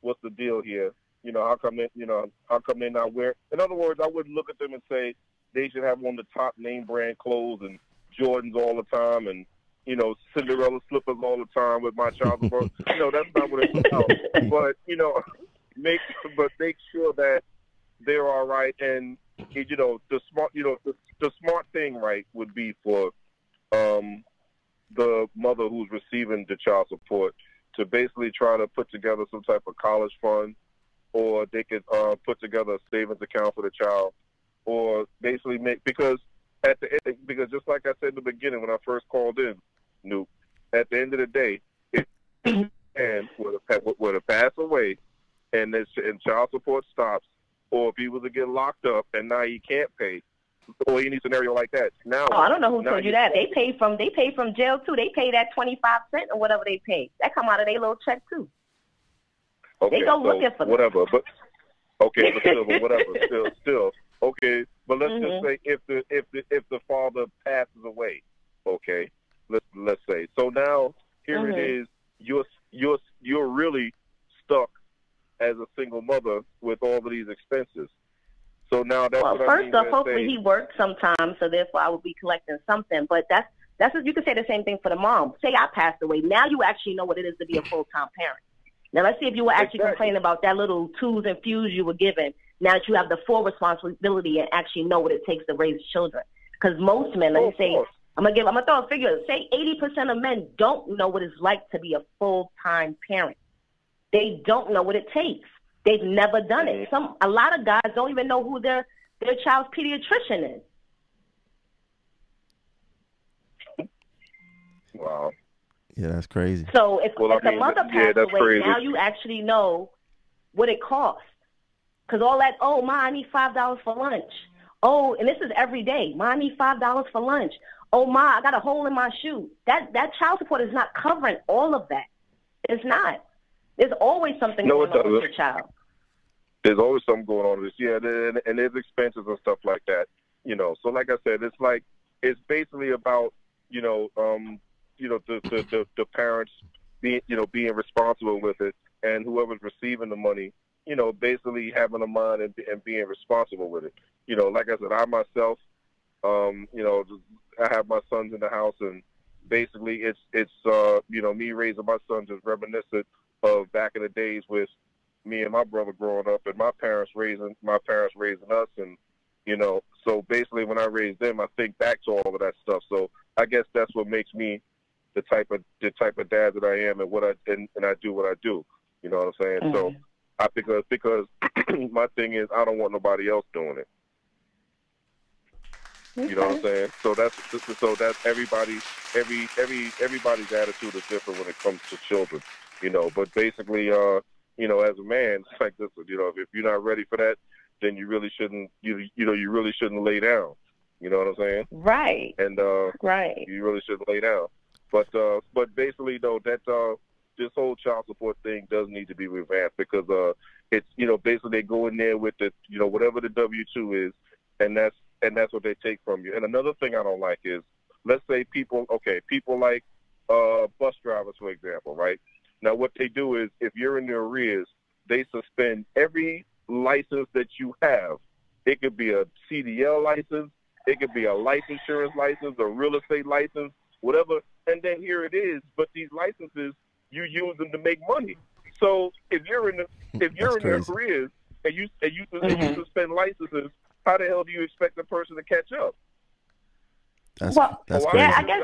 what's the deal here? How come they're not wearing? In other words, I wouldn't look at them and say they should have on the top name brand clothes and Jordans all the time and Cinderella slippers all the time with my child support. That's not what it's about. But make sure that they're all right. And the smart thing, right, would be for the mother who's receiving the child support to basically try to put together some type of college fund, or they could put together a savings account for the child, or basically because just like I said in the beginning when I first called in, Nuke, at the end of the day, if and would have passed away and child support stops, or if he was to get locked up and now he can't pay, or any scenario like that. Now, oh, I don't know who told you that. They pay from jail too. They pay that 25 cents or whatever they pay. That come out of their little check too. Okay, they go so looking for them. whatever, but okay, but whatever, still, okay. But let's just say if the father passes away, okay, let's say. So now here it is. You're really stuck as a single mother with all of these expenses. So now that's what first off, hopefully he works sometimes, so therefore I would be collecting something. But that's what you can say the same thing for the mom. Say I passed away. Now you actually know what it is to be a full-time parent. Now let's see if you were actually complaining about that little twos and fews you were given. Now that you have the full responsibility and actually know what it takes to raise children. Because most men, let me say, I'm gonna throw a figure. Say 80% of men don't know what it's like to be a full-time parent. They don't know what it takes. They've never done it. A lot of guys don't even know who their child's pediatrician is. Wow. Yeah, that's crazy. So if the mother passed away, crazy. Now you actually know what it costs. Because all that, oh, Ma, I need $5 for lunch. Oh, and this is every day. Ma, I need $5 for lunch. Oh, Ma, I got a hole in my shoe. That child support is not covering all of that. It's not. There's always something going on with your child. There's always something going on with this. Yeah, and there's expenses and stuff like that. You know, so like I said, it's basically about, the parents being responsible with it, and whoever's receiving the money, basically having a mind and being responsible with it. Like I said, I myself, I have my sons in the house, and basically it's me raising my sons is reminiscent of back in the days with me and my brother growing up, and my parents raising us, and so basically when I raised them, I think back to all of that stuff. So I guess that's what makes me the type of dad that I am, and I do what I do. You know what I'm saying? Mm-hmm. So because my thing is I don't want nobody else doing it. You know what I'm saying? So that's everybody's attitude is different when it comes to children. But basically, as a man, it's like this. If you're not ready for that, then you really shouldn't. You really shouldn't lay down. You know what I'm saying? Right. And right. You really shouldn't lay down. But basically, though, that this whole child support thing does need to be revamped because it's basically they go in there with the whatever the W-2 is, and that's what they take from you. And another thing I don't like is, let's say people like bus drivers, for example, right? Now, what they do is, if you're in the arrears, they suspend every license that you have. It could be a CDL license, it could be a life insurance license, a real estate license, whatever. And then here it is. But these licenses, you use them to make money. So if you're in the arrears and you suspend licenses, how the hell do you expect the person to catch up? That's crazy. Yeah, I guess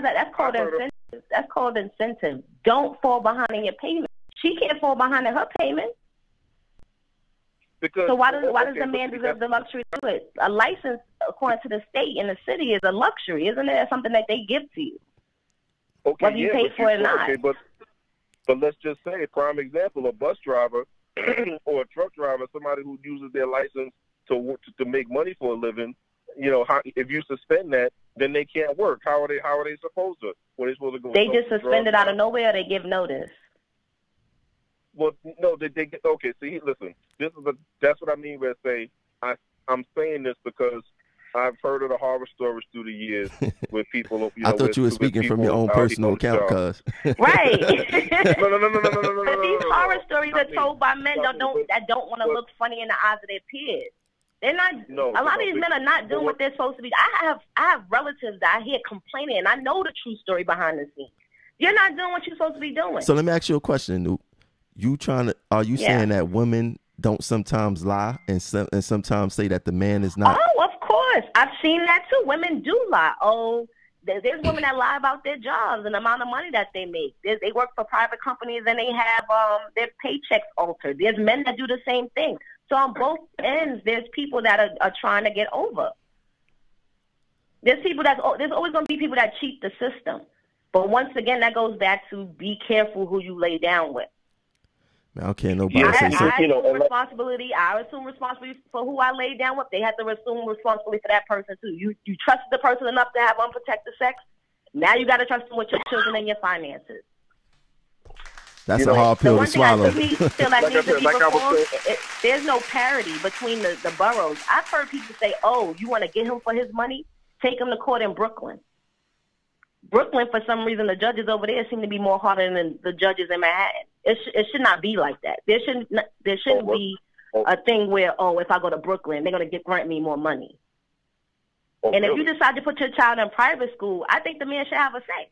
that's called incentive. That's called incentive. Don't fall behind in your payment. She can't fall behind in her payment. Because, so why does the man deserve the luxury to do it? A license, according to the state and the city, is a luxury, isn't it? Something that they give to you, whether you pay for it or not. Okay, but let's just say, prime example, a bus driver or a truck driver, somebody who uses their license to make money for a living. If you suspend that, then they can't work. How are they supposed to? What are they supposed to go? They just suspend it out of nowhere. Or they give notice. Well, no, they get okay. See, listen, that's what I mean when I say I'm saying this because I've heard of the horror stories through the years with people. I thought you were speaking from your own personal account, cuz. Right. No. But these horror stories are told by men that don't want to look funny in the eyes of their peers. They're not. A lot of these men are not doing what they're supposed to be. I have relatives that I hear complaining, and I know the true story behind the scenes. You're not doing what you're supposed to be doing. So let me ask you a question, Nuke. Are you saying that women don't sometimes lie and sometimes say that the man is not? Oh, of course. I've seen that too. Women do lie. Oh, there's women that lie about their jobs and the amount of money that they make. They work for private companies and they have their paychecks altered. There's men that do the same thing. So on both ends, there's people that are trying to get over. There's always going to be people that cheat the system. But once again, that goes back to be careful who you lay down with. Man, I don't care nobody I say something. assume responsibility. I assume responsibility for who I laid down with. They have to assume responsibility for that person too. You trusted the person enough to have unprotected sex. Now you got to trust them with your children and your finances. That's a hard pill to swallow. There's no parity between the boroughs. I've heard people say, "Oh, you want to get him for his money? Take him to court in Brooklyn." Brooklyn, for some reason, the judges over there seem to be more harder than the judges in Manhattan. It should not be like that. There shouldn't be a thing where, if I go to Brooklyn, they're going to grant me more money. And if you decide to put your child in private school, I think the man should have a say.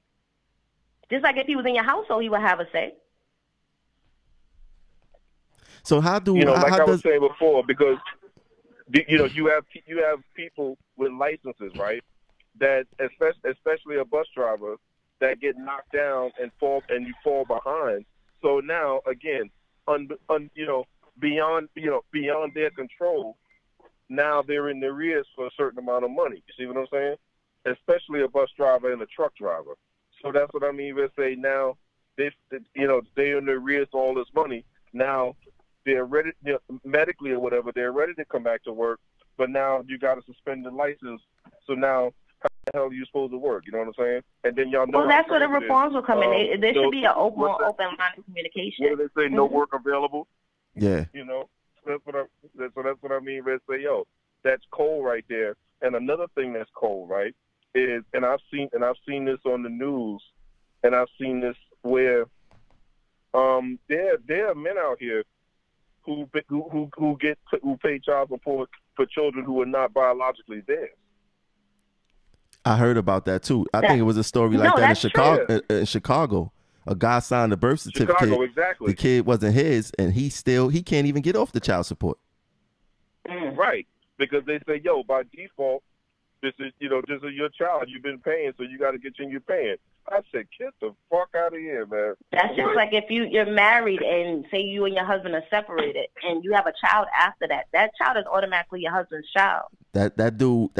Just like if he was in your household, he would have a say. So how do like I was saying before, because you have people with licenses, right? That especially a bus driver that get knocked down and you fall behind. So now again, beyond their control, now they're in the arrears for a certain amount of money. You see what I'm saying? Especially a bus driver and a truck driver. So that's what I mean. They say now they're in the arrears for all this money. Now they're ready, medically or whatever. They're ready to come back to work, but now you got to suspend the license. So now, how the hell are you supposed to work? You know what I'm saying? And then y'all know. Well, that's where the reforms will come in. There should be an open line of communication. What do they say? No work available. Yeah. That's what I mean. They say, that's cold right there. And another thing that's cold, right, is, and I've seen this on the news, and I've seen this where there are men out here who pay child support for children who are not biologically theirs. I heard about that too. I think it was a story like that in Chicago. In Chicago, a guy signed a birth certificate. Chicago, exactly. The kid wasn't his, and he can't even get off the child support. Right, because they say, by default, this is your child. You've been paying, so you got to get you. You're paying. I said, get the fuck out of here, man. That's just like if you're married and say you and your husband are separated and you have a child after that. That child is automatically your husband's child. That dude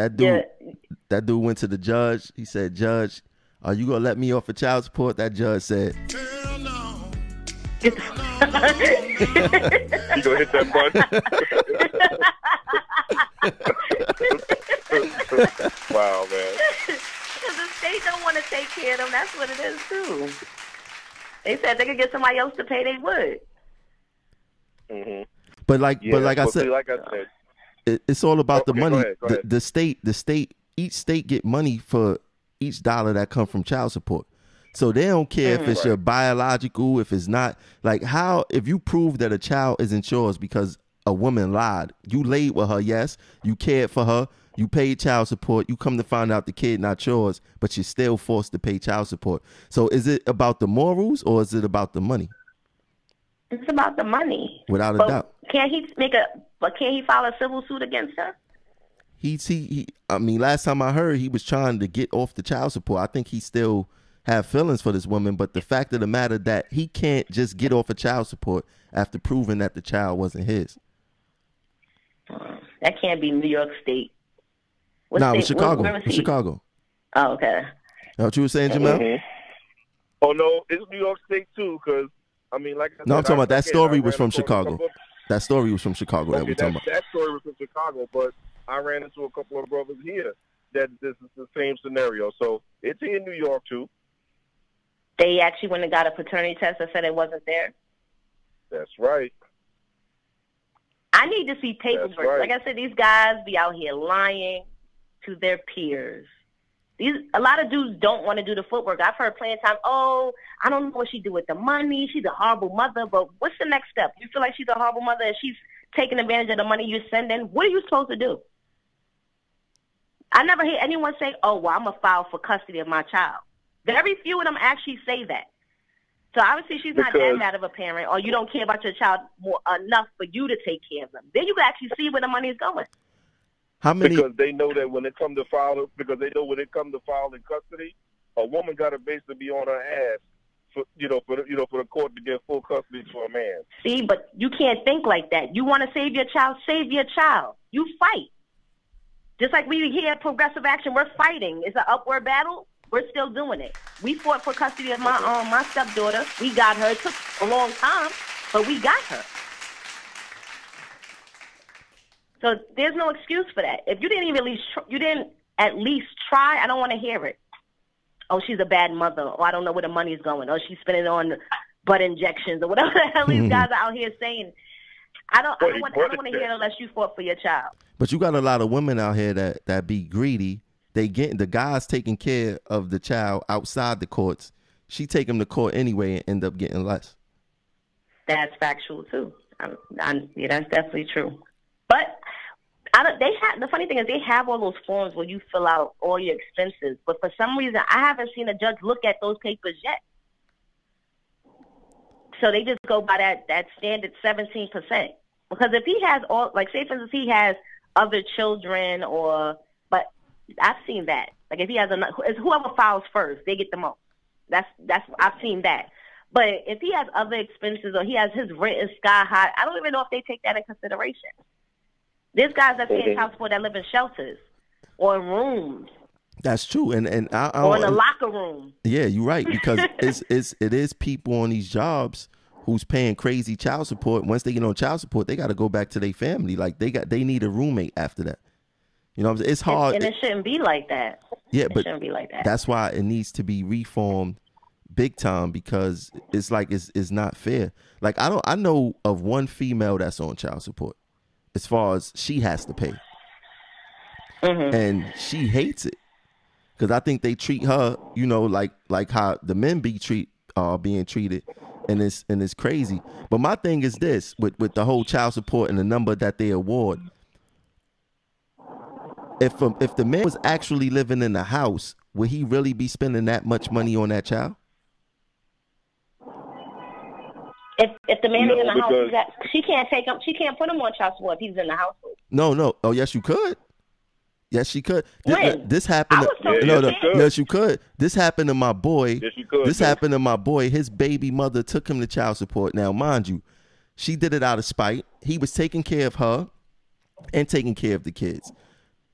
went to the judge. He said, "Judge, are you gonna let me off of child support?" That judge said, "Hell no." You gonna hit that button? Wow, man. Because the state don't want to take care of them. That's what it is too. They said they could get somebody else to pay. They would. Mm-hmm. But like I said, it's all about the money. Go ahead. The state, each state get money for each dollar that come from child support. So they don't care if it's your biological, if it's not. Like if you prove that a child isn't yours because a woman lied, you laid with her, yes, you cared for her, you paid child support, you come to find out the kid not yours, but you're still forced to pay child support. So is it about the morals or is it about the money? It's about the money. Without a doubt. Can't he file a civil suit against her? I mean, last time I heard, he was trying to get off the child support. I think he still have feelings for this woman, but the fact of the matter that he can't just get off of child support after proving that the child wasn't his. That can't be New York State. No, it was Chicago. Chicago. Oh, okay. Know what you were saying, Jamel? Mm-hmm. Oh, no, it's New York State, too, because, I mean, like I said, no, I'm talking about that story was from Chicago. That story was from Chicago that we're talking about. That story was from Chicago, but I ran into a couple of brothers here that this is the same scenario. So it's here in New York, too. They actually went and got a paternity test that said it wasn't there? That's right. I need to see paperwork. Right. Like I said, these guys be out here lying to their peers. A lot of dudes don't want to do the footwork. I've heard plenty of times, I don't know what she do with the money. She's a horrible mother. But what's the next step? You feel like she's a horrible mother and she's taking advantage of the money you're sending? What are you supposed to do? I never hear anyone say, I'm going to file for custody of my child. Very few of them actually say that. So obviously she's not that bad of a parent, or you don't care about your child enough for you to take care of them. Then you can actually see where the money is going. How many? Because they know that when it comes to file in custody, a woman got to basically be on her ass for the court to get full custody for a man. See, but you can't think like that. You want to save your child, save your child. You fight. Just like we here at Progressive Action, we're fighting. It's an upward battle. We're still doing it. We fought for custody of my stepdaughter. We got her. It took a long time, but we got her. So there's no excuse for that. If you didn't at least try, I don't want to hear it. Oh, she's a bad mother. Or I don't know where the money's going. Or she's spending it on butt injections or whatever the hell these guys are out here saying. I don't want to hear it unless you fought for your child. But you got a lot of women out here that be greedy. The guy's taking care of the child outside the courts. She take him to court anyway and end up getting less. That's factual too. Yeah, that's definitely true. But the funny thing is they have all those forms where you fill out all your expenses. But for some reason, I haven't seen a judge look at those papers yet. So they just go by that standard 17%. Because if he has all, like say for instance, he has other children but I've seen that. Like if he has it's whoever files first, they get the most. That's I've seen that. But if he has other expenses or he has his rent is sky high, I don't even know if they take that in consideration. There's guys that pay child support that live in shelters or in rooms. That's true, and or in a locker room. Yeah, you're right, because it is people on these jobs who's paying crazy child support. Once they get on child support, they got to go back to their family. Like they need a roommate after that. You know what I'm saying? It's hard, and it shouldn't be like that. Yeah, it shouldn't be like that. That's why it needs to be reformed big time, because it's like it's not fair. Like I know of one female that's on child support, as far as she has to pay, and she hates it because I think they treat her, you know, like how the men being treated, and it's crazy. But my thing is this with the whole child support and the number that they award. If the man was actually living in the house, would he really be spending that much money on that child? If the man is in the house, she can't take him. She can't put him on child support if he's in the household. No. Oh, yes, you could. Yes, she could. When? This happened. Yes, you could. This happened to my boy. Yes, you could. This happened to my boy. His baby mother took him to child support. Now, mind you, she did it out of spite. He was taking care of her and taking care of the kids.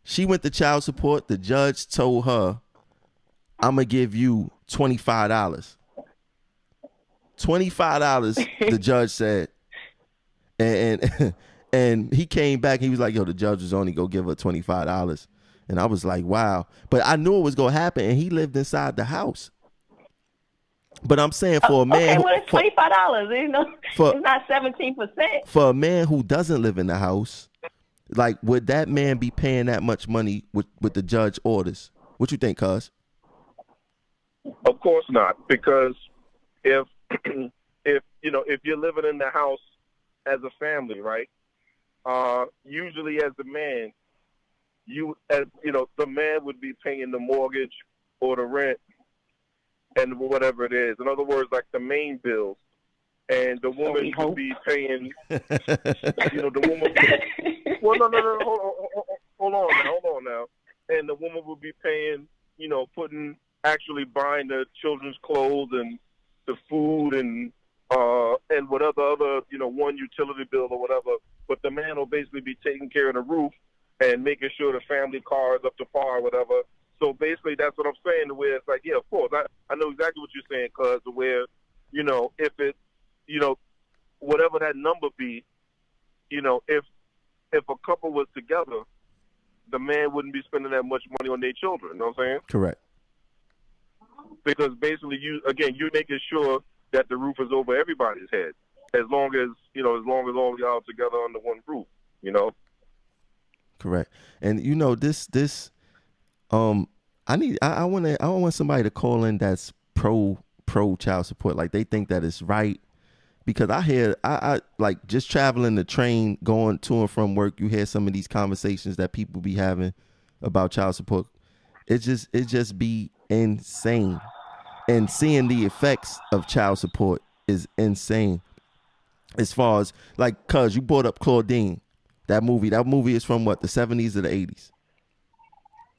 She went to child support. The judge told her, "I'm gonna give you $25." $25, the judge said, and he came back. He was like, "Yo, the judge was only gonna give her $25," and I was like, "Wow!" But I knew it was gonna happen, and he lived inside the house. But I'm saying for a man, it's $25. You know, it's not 17%. For a man who doesn't live in the house, like, would that man be paying that much money with the judge orders? What you think, cuz? Of course not, because if you're living in the house as a family, right? Usually as a man, the man would be paying the mortgage or the rent and whatever it is. In other words, like the main bills, and the woman would be paying. The woman. Well, no. Hold on now. And the woman would be paying. Actually buying the children's clothes and the food and whatever other, one utility bill or whatever. But the man will basically be taking care of the roof and making sure the family car is up to par or whatever. So basically that's what I'm saying, where it's like, yeah, of course, I know exactly what you're saying, cuz, where, if it, whatever that number be, if a couple was together, the man wouldn't be spending that much money on their children, you know what I'm saying? Correct. Because basically you're making sure that the roof is over everybody's head, as long as all y'all together under one roof, Correct. And this I want somebody to call in that's pro child support. Like, they think that it's right, because I like, just traveling the train, going to and from work, you hear some of these conversations that people be having about child support. It just be insane. And seeing the effects of child support is insane. As far as, like, cuz you brought up Claudine, that movie is from what, the 70s or the 80s?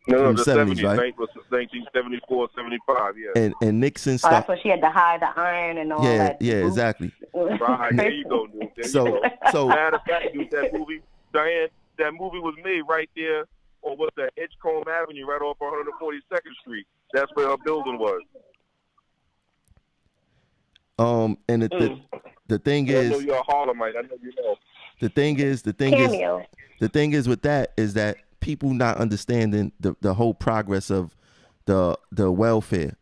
No, the 70s, right? Was 1974, 75, yeah. And Nixon stopped. That's when she had to hide the iron and all that. Yeah, exactly. Right, there you go, dude. So matter of fact, dude, that movie, Diane, that movie was made right there on what's that, Edgecombe Avenue, right off 142nd Street. That's where her building was. And the thing I know is, you're a Harlemite. I know you know. the thing is that people not understanding the whole progress of the welfare,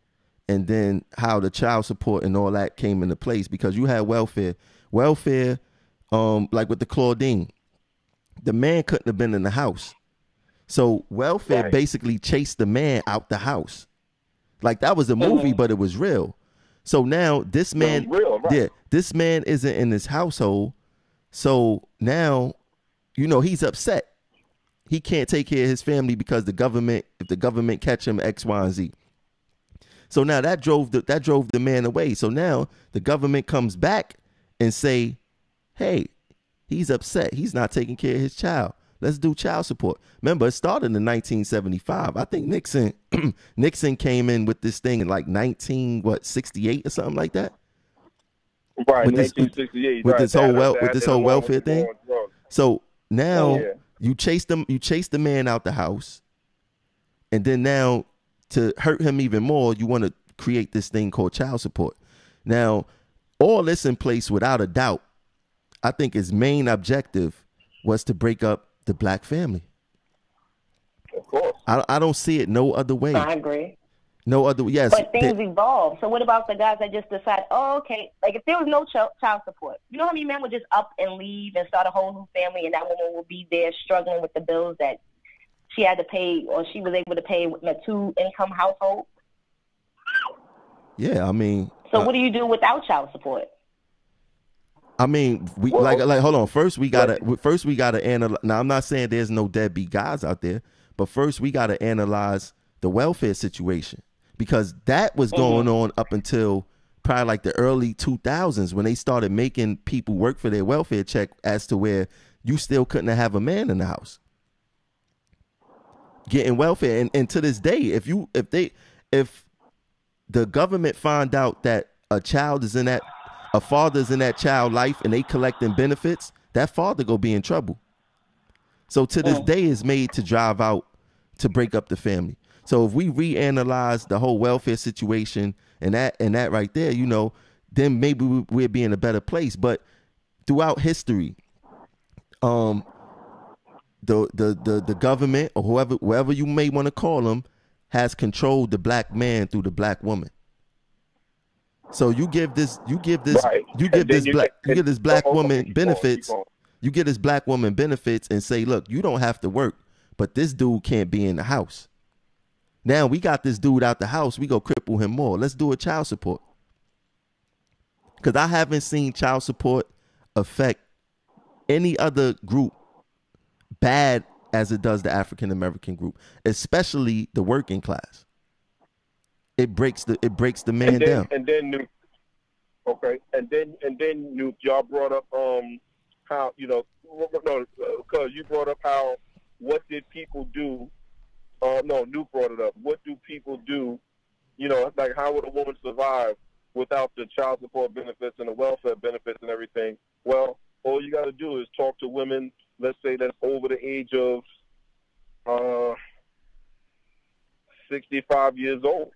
and then how the child support and all that came into place, because you had welfare, like with the Claudine, the man couldn't have been in the house. So welfare basically chased the man out the house. Like that was a movie, but it was real. So now this man, this man isn't in his household. So now, you know, he's upset. He can't take care of his family because if the government catch him, X, Y, and Z. So now that drove the man away. So now the government comes back and say, hey, he's upset. He's not taking care of his child. Let's do child support. Remember, it started in 1975. I think Nixon came in with this thing in like 68 or something like that. Right, with 1968. With this whole welfare thing. So now you chase the man out the house, and then now to hurt him even more, you want to create this thing called child support. Now, all this in place without a doubt, I think his main objective was to break up the black family. Of course. I don't see it no other way. I agree. No other, yes. But things evolve. So what about the guys that just decide, oh, okay, like if there was no child support, you know how many men would just up and leave and start a whole new family, and that woman would be there struggling with the bills that she had to pay, or she was able to pay with a 2-income household? Yeah, I mean. So what do you do without child support? I mean, like hold on. First we gotta analyze. Now I'm not saying there's no deadbeat guys out there, but first we gotta analyze the welfare situation, because that was going on up until probably like the early 2000s when they started making people work for their welfare check, as to where you still couldn't have a man in the house getting welfare. And to this day, if the government find out that a father's in that child life and they collecting benefits, that father go be in trouble. So to this day is made to drive out, to break up the family. So if we reanalyze the whole welfare situation and that right there, you know, then maybe we'll be in a better place. But throughout history, the government, or whoever you may want to call them, has controlled the black man through the black woman. So you give this black woman benefits. You give this black woman benefits and say, look, you don't have to work, but this dude can't be in the house. Now we got this dude out the house, we go cripple him more. Let's do a child support. Because I haven't seen child support affect any other group bad as it does the African American group, especially the working class. It breaks the man down. And then Nuke, y'all brought up how, you know, because you brought up how, what did people do? Nuke brought it up. What do people do? You know, like, how would a woman survive without the child support benefits and the welfare benefits and everything? Well, all you got to do is talk to women, let's say that's over the age of 65 years old.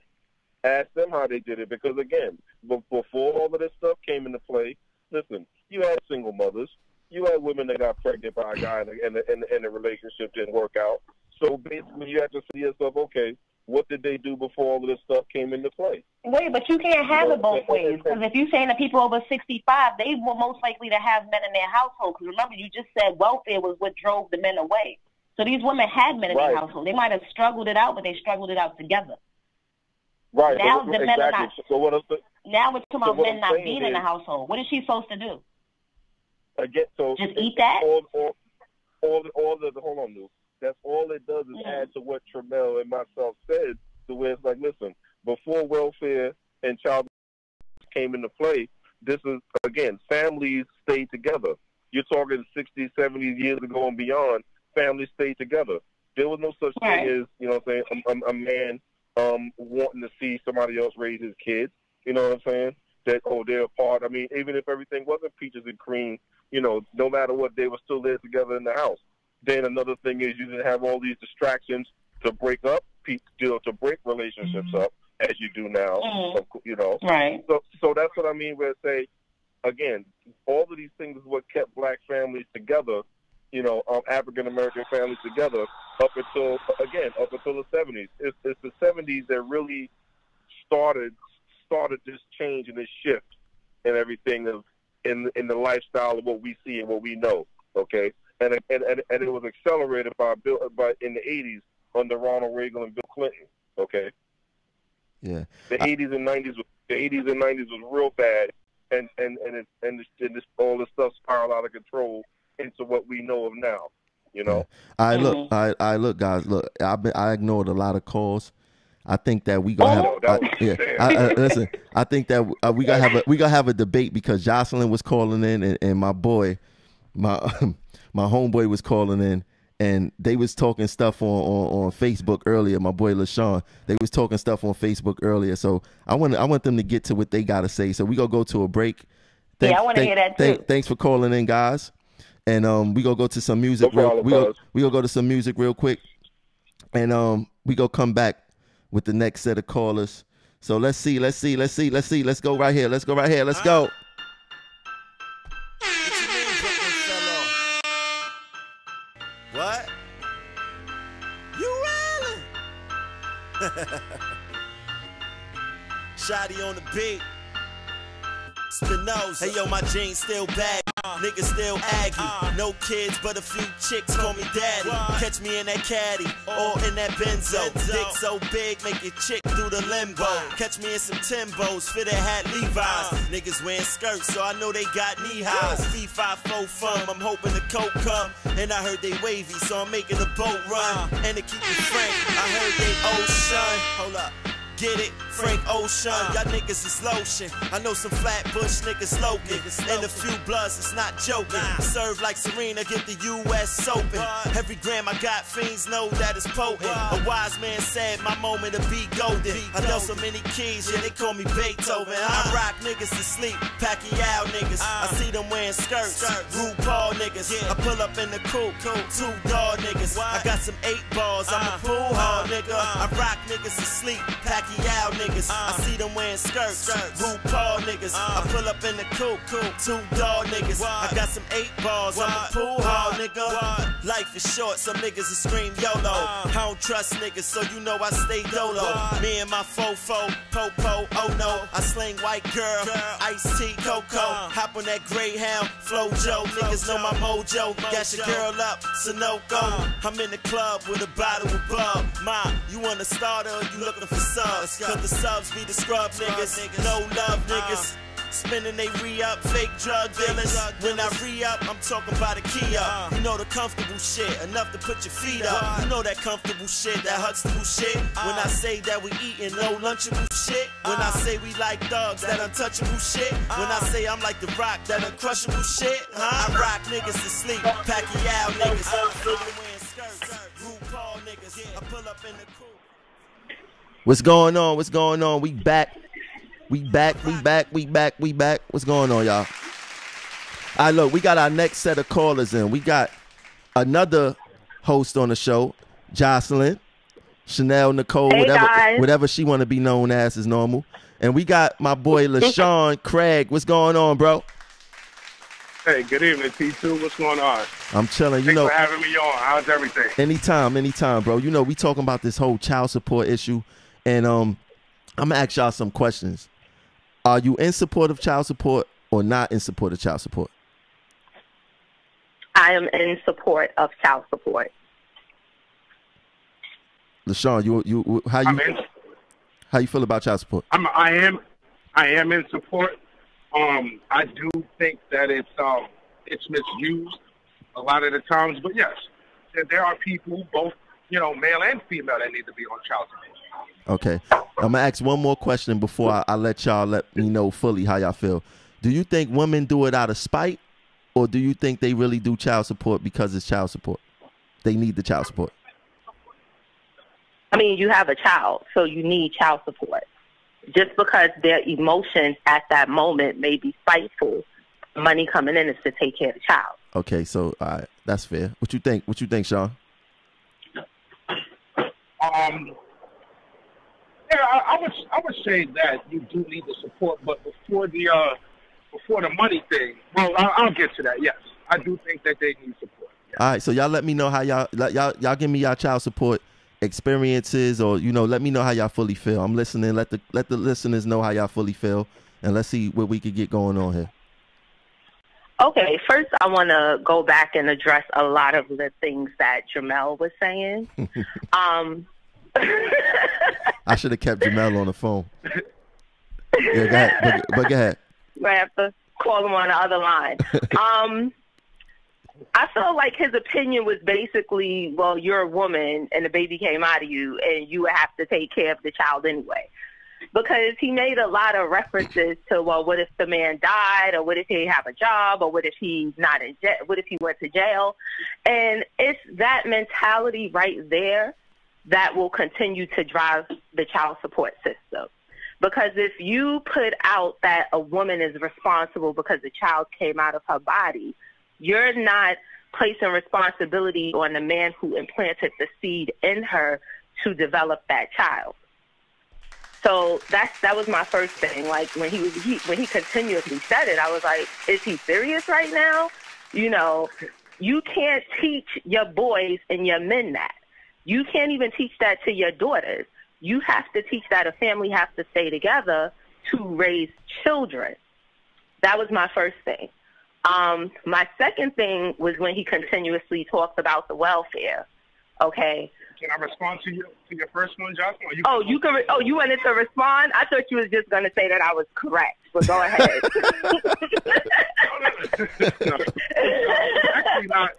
Ask them how they did it, because again, before all of this stuff came into play, listen, you had single mothers, you had women that got pregnant by a guy and the relationship didn't work out. So basically, you have to see yourself, okay, what did they do before all of this stuff came into play? Wait, but you can't have it both ways, because if you're saying that people over 65, they were most likely to have men in their household. Because remember, you just said welfare was what drove the men away. So these women had men in their household. They might have struggled it out, but they struggled it out together. Right. Now the men are not. So now we're talking about men not being in the household. What is she supposed to do? Again, so just eat that? Hold on, Lou. That's all it does is add to what Tremel and myself said, to where it's like, listen, before welfare and child came into play, this is, again, families stayed together. You're talking 60s, 70s years ago and beyond, families stayed together. There was no such thing as, you know what I'm saying, a man wanting to see somebody else raise his kids. You know what I'm saying? That, they're apart. I mean, even if everything wasn't peaches and cream, you know, no matter what, they were still there together in the house. Then another thing is you didn't have all these distractions to break up, to break relationships up, as you do now. You know, right? So that's what I mean. Where say, again, all of these things is what kept black families together, African American families together up until the 70s. It's the 70s that really started this change and this shift and everything in the lifestyle of what we see and what we know. Okay, and it was accelerated by in the 80s under Ronald Reagan and Bill Clinton. Okay. Yeah. The 80s and 90s was real bad, and all this stuff spiraled out of control into what we know of now. Yeah. I look, guys. Look, I ignored a lot of calls. I think that we gonna have. Listen, I think that we gonna have a debate because Jocelyn was calling in, and my boy, my homeboy was calling in. And they was talking stuff on Facebook earlier. My boy LaShawn, they was talking stuff on Facebook earlier. So I want them to get to what they gotta say. So we gonna go to a break. I want to hear that too. Thanks for calling in, guys. And we gonna go to some music. We gonna go to some music real quick, and we gonna come back with the next set of callers. So let's see. Let's go right here. Let's go. What? You really? Shotty on the beat. Spinoza. Hey yo, my jeans still bag. Niggas still aggy. No kids, but a few chicks call me daddy. Catch me in that caddy or in that benzo. Dick so big, make your chick do the limbo. Catch me in some Timbos, fitted hat Levi's. Niggas wearing skirts, so I know they got knee highs. V5 fun, I'm hoping the coke come. And I heard they wavy, so I'm making the boat run. And to keep it frank, I heard they ocean. Hold up. Get it? Frank Ocean, y'all niggas is lotion. I know some Flatbush niggas slogan. And a few bloods, it's not joking. Serve like Serena, get the U.S. Open. Every gram I got, fiends know that it's potent. A wise man said my moment to be golden. I know so many keys, yeah, they call me Beethoven. I rock niggas to sleep, Pacquiao niggas. I see them wearing skirts, RuPaul niggas. I pull up in the coupe, 2 dog niggas. I got some 8 balls, I'm a pool hall nigga. I rock niggas to sleep, Pacquiao niggas. I see them wearing skirts, RuPaul niggas. I pull up in the coupe, 2 dog niggas. I got some 8 balls, I'm a pool hall nigga. Life is short, some niggas will scream YOLO. I don't trust niggas, so you know I stay dolo. Me and my fofo, popo, oh no. I sling white girl, iced tea, cocoa. Hop on that Greyhound, Flojo. Niggas know my mojo. Got your girl up, Sunoco. I'm in the club with a bottle of bub. Ma, you want a starter or you looking for subs? Cause the subs be the scrub niggas, no love niggas. Spending they re-up, fake drug dealers. When I re-up, I'm talking about a key up. You know the comfortable shit, enough to put your feet up. You know that comfortable shit, that Huxtable shit. When I say that we eatin' no lunchable shit. When I say we like thugs, that untouchable shit. When I say I'm like the Rock, that uncrushable shit. I rock niggas to sleep, Pacquiao niggas. Wearing skirts, RuPaul niggas. I pull up in the coupe. What's going on? We back. We back. What's going on, y'all? All right, look, we got our next set of callers in. We got another host on the show, Jocelyn, Chanel, Nicole, whatever she want to be known as is normal. And we got my boy LaShawn Craig. What's going on, bro? Hey, good evening, T2. What's going on? I'm chilling. Thanks for having me on. How's everything? Anytime, bro. You know, we talking about this whole child support issue. And I'm going to ask y'all some questions. Are you in support of child support or not in support of child support? I am in support of child support. LaShawn, how you feel about child support? I am in support. I do think that it's misused a lot of the times, but yes, there are people, both male and female, that need to be on child support. Okay, I'm gonna ask one more question before I let me know fully how y'all feel. Do you think women do it out of spite, or do you think they really do child support because it's child support? They need the child support. I mean, you have a child, so you need child support. Just because their emotions at that moment may be spiteful, the money coming in is to take care of the child. Okay, so all right, that's fair. What you think, Sean? Yeah, I would say that you do need the support, but before the before the money thing, well, I'll get to that. Yes, I do think that they need support. Yes. All right, so y'all let me know how y'all give me y'all child support experiences, or let me know how y'all fully feel. I'm listening. Let the listeners know how y'all fully feel, and let's see what we could get going on here. Okay, first I want to go back and address a lot of the things that Jamel was saying. I should have kept Jamel on the phone. Yeah, go ahead. But go ahead. I have to call him on the other line. I felt like his opinion was basically, well, you're a woman and the baby came out of you and you have to take care of the child anyway. Because he made a lot of references to, well, what if the man died, or what if he didn't have a job, or what if he's not in jail, what if he went to jail? And it's that mentality right there that will continue to drive the child support system. Because if you put out that a woman is responsible because the child came out of her body, you're not placing responsibility on the man who implanted the seed in her to develop that child. So that was my first thing. Like when he continuously said it, I was like, is he serious right now? You can't teach your boys and your men that. You can't even teach that to your daughters. You have to teach that a family has to stay together to raise children. That was my first thing. My second thing was when he continuously talked about the welfare. Okay. Can I respond to your first one, Jocelyn? You wanted to respond? I thought you was just going to say that I was correct, but go ahead. No. Actually not.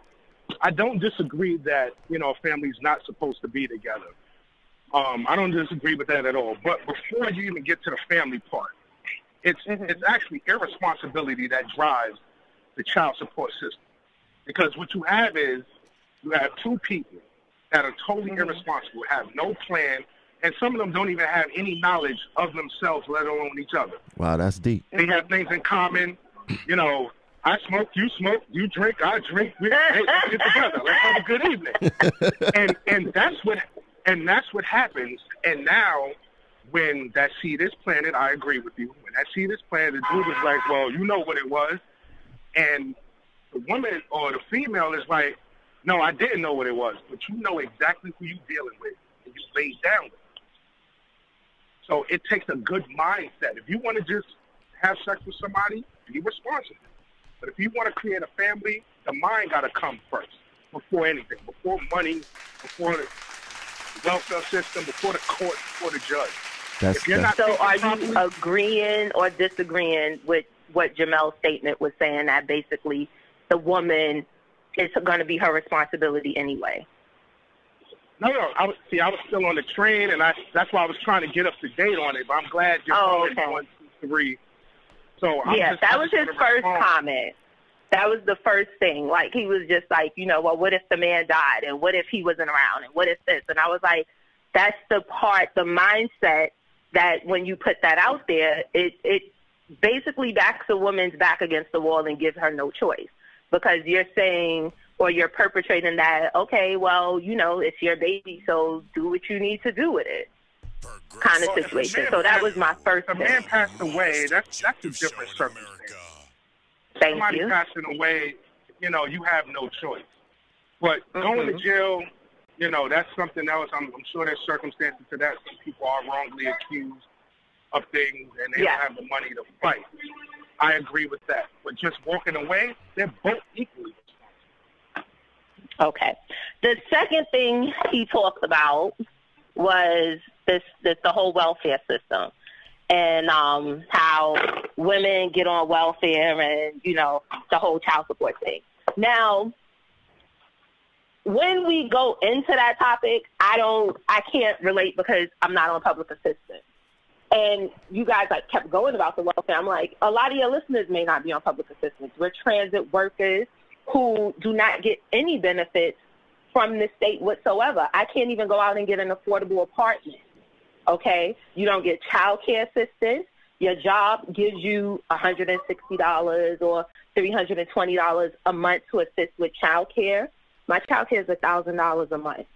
I don't disagree that, a family's not supposed to be together. I don't disagree with that at all. But before you even get to the family part, it's actually irresponsibility that drives the child support system. Because what you have is you have two people that are totally irresponsible, have no plan, and some of them don't even have any knowledge of themselves, let alone each other. Wow, that's deep. They have things in common. I smoke, you drink, I drink. Hey, let's get together. Let's have a good evening. and that's what happens. And now, when that seed is planted, I agree with you. When that seed is planted, the dude is like, well, you know what it was. And the woman or the female is like, no, I didn't know what it was, but you know exactly who you're dealing with, and you laid down with it. So it takes a good mindset. If you want to just have sex with somebody, be responsible. But if you want to create a family, the mind got to come first, before anything, before money, before the welfare system, before the court, before the judge. So are you agreeing or disagreeing with what Jamel's statement was saying, that basically the woman it's going to be her responsibility anyway? No. I was still on the train, and that's why I was trying to get up to date on it. But I'm glad you're calling 1, 2, 3. So that was his first comment. That was the first thing. Like he was just like, well, what if the man died, and what if he wasn't around, and what if this? And I was like, that's the part, the mindset that when you put that out there, it basically backs a woman's back against the wall and gives her no choice. Because you're saying, or you're perpetrating that, okay, well, it's your baby, so do what you need to do with it, kind of situation. So that was my first thing. If a man passed away, that's a different circumstance. Thank Somebody you. passing away, you have no choice. But going to jail, that's something else. I'm sure there's circumstances to that. Some people are wrongly accused of things, and they don't have the money to fight. I agree with that. But just walking away, they're both equally responsible. Okay. The second thing he talked about was the whole welfare system, and how women get on welfare, and the whole child support thing. Now, when we go into that topic, I can't relate because I'm not on public assistance. And you guys kept going about the welfare. I'm like, a lot of your listeners may not be on public assistance. We're transit workers who do not get any benefits from the state whatsoever. I can't even go out and get an affordable apartment. Okay? You don't get child care assistance. Your job gives you $160 or $320 a month to assist with child care. My child care is $1,000 a month.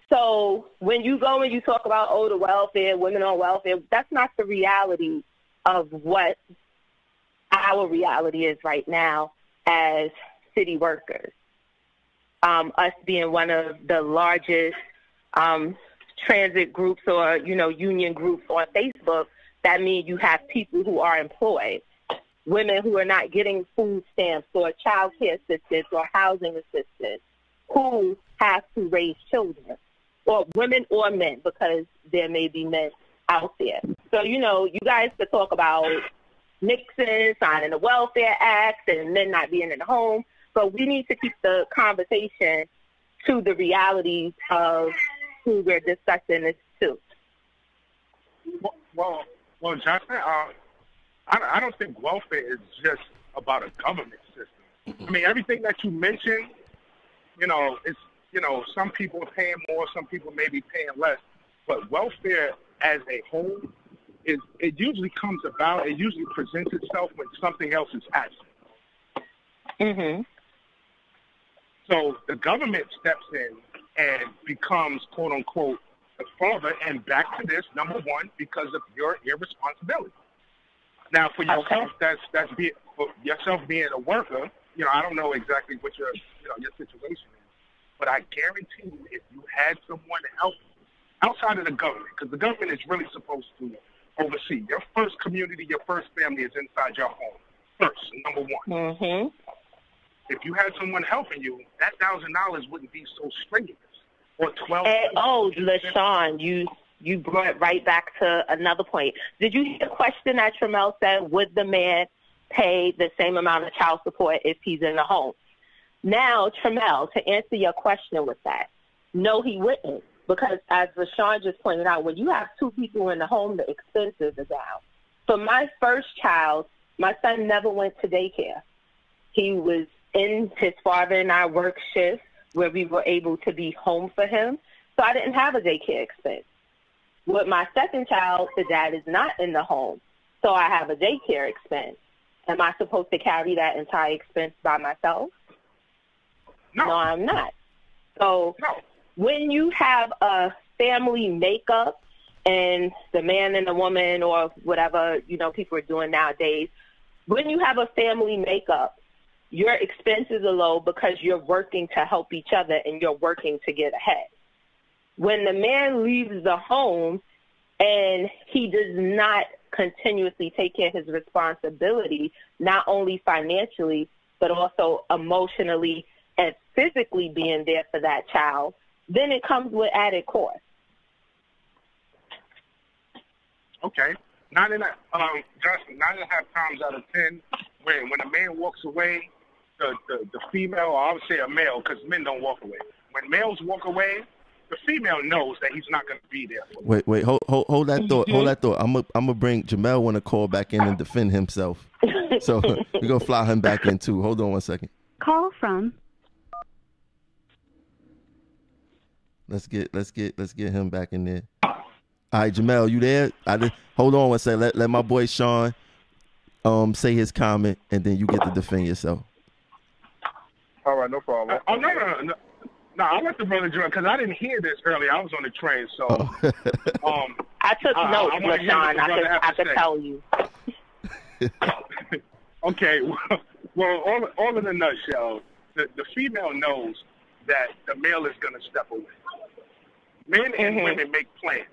So when you go and you talk about, the welfare, women on welfare, that's not the reality of what our reality is right now as city workers. Us being one of the largest transit groups or, union groups on Facebook, that means you have people who are employed, women who are not getting food stamps or child care assistance or housing assistance, who have to raise children, or women or men, because there may be men out there. So, you guys could talk about Nixon signing the Welfare Act and men not being in the home, but we need to keep the conversation to the realities of who we're discussing this to. Well, Johnson, I don't think welfare is just about a government system. I mean, everything that you mentioned, it's, some people are paying more, some people may be paying less, but welfare as a whole, it usually comes about, it usually presents itself when something else is absent. Mm-hmm. So the government steps in and becomes, quote unquote, the father, and back to this, number one, because of your irresponsibility. Now, for yourself, that's for yourself being a worker. I don't know exactly what your situation is, but I guarantee you, if you had someone help outside of the government, because the government is really supposed to oversee your first community, your first family is inside your home first, number one. Mm-hmm. If you had someone helping you, that $1,000 wouldn't be so strenuous. Or 12. Oh, LaShawn, you brought right back to another point. Did you hear the question that Tramel said? Would the man pay the same amount of child support if he's in the home? Now, Tramel, to answer your question with that, no, he wouldn't. Because as LaShawn just pointed out, when you have two people in the home, the expenses are down. For my first child, my son never went to daycare. He was in his father and I work shifts where we were able to be home for him. So I didn't have a daycare expense. With my second child, the dad is not in the home. So I have a daycare expense. Am I supposed to carry that entire expense by myself? No, I'm not. So when you have a family makeup and the man and the woman or whatever, people are doing nowadays, when you have a family makeup, your expenses are low because you're working to help each other and you're working to get ahead. When the man leaves the home and he does not continuously take care of his responsibility, not only financially, but also emotionally and physically being there for that child, then it comes with added cost. Okay. 9.5 times out of 10, when a man walks away, the female, or I would say a male, because men don't walk away. When males walk away, the female knows that he's not going to be there. Wait, hold that thought. Hold that thought. I'm gonna bring Jamel want to call back in and defend himself. So we're gonna fly him back in too. Hold on one second. Call from. Let's get him back in there. All right, Jamel, you there? Hold on one second. Let my boy Sean say his comment, and then you get to defend yourself. All right, no problem. No, I let the brother join because I didn't hear this earlier. I was on the train, so I took notes, LaShawn. I could tell you. Okay, well, all in a nutshell, the female knows that the male is going to step away. Men and women make plans.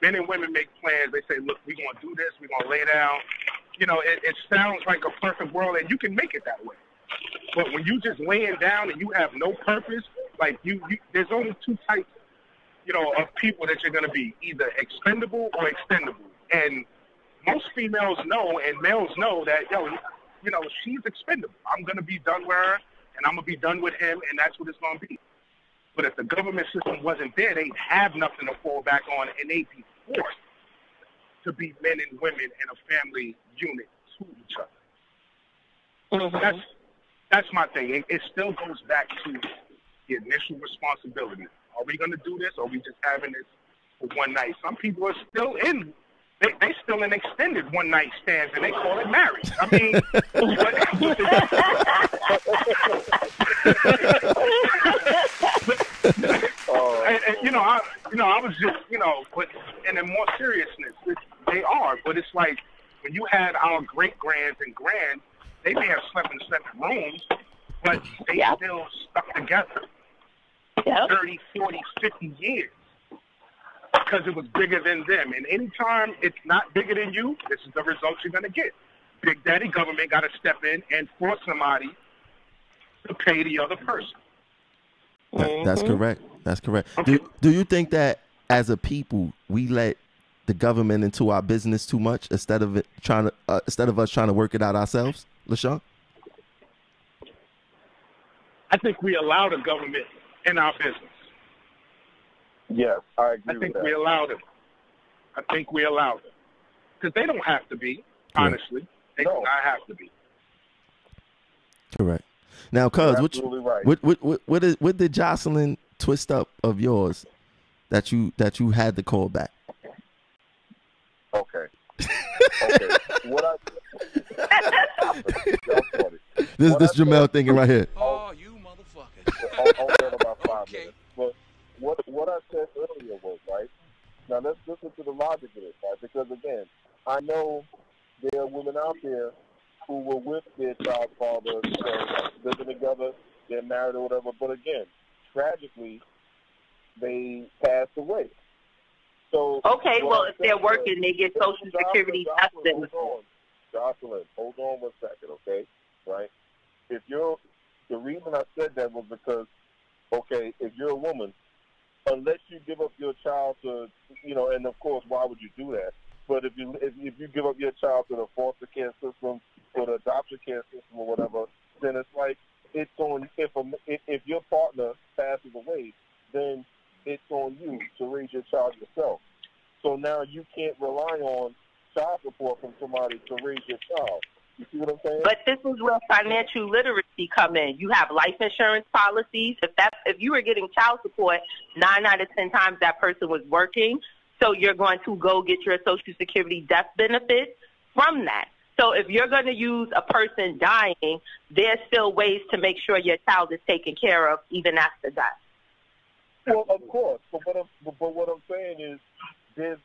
Men and women make plans. They say, look, we're going to do this. We're going to lay down. It sounds like a perfect world, and you can make it that way. But when you just laying down and you have no purpose, like there's only two types, of people that you're going to be, either expendable or extendable. And most females know and males know that, she's expendable. I'm going to be done with her and I'm going to be done with him, and that's what it's going to be. But if the government system wasn't there, they'd have nothing to fall back on, and they'd be forced to be men and women in a family unit to each other. Mm-hmm. That's my thing. It still goes back to the initial responsibility. Are we going to do this, or are we just having this for one night? Some people are still in. They still in extended one night stands, and they call it marriage. I mean, I was just, but and in more seriousness, they are. But it's like when you had our great-grandparents grands and grands, they may have slept in separate rooms, but they still stuck together 30, 40, 50 years because it was bigger than them. And anytime it's not bigger than you, this is the result you're going to get. Big Daddy government got to step in and force somebody to pay the other person. That's correct. That's correct. Okay. Do you think that as a people we let the government into our business too much instead of us trying to work it out ourselves, LaShawn? I think we allow the government in our business. Yes, I agree. I think we allow them. I think we allow them because they don't have to be. Honestly, they do not have to be. Correct. Now, cuz, right. what did Jocelyn twist up of yours that you had to call back? Okay. What this Jamel thinking right here. Oh, you motherfucker. I'll get about 5 minutes. But what I said earlier was, right, now let's listen to the logic of this, right? Because again, I know there are women out there who were with their child's father, living together, they're married or whatever, but again, tragically, they passed away. So if they're working, they get Social Security death benefits. Jocelyn, hold on 1 second, okay? Right? The reason I said that was because, okay, if you're a woman, unless you give up your child to, and of course, why would you do that? But if you give up your child to the foster care system or the adoption care system or whatever, then it's like it's on. If your partner passes away, then it's on you to raise your child yourself. So now you can't rely on child support from somebody to raise your child. You see what I'm saying? But this is where financial literacy come in. You have life insurance policies. If you were getting child support, 9 out of 10 times that person was working. So you're going to go get your Social Security death benefits from that. So if you're going to use a person dying, there's still ways to make sure your child is taken care of even after death. Well, of course. But what I'm saying is there's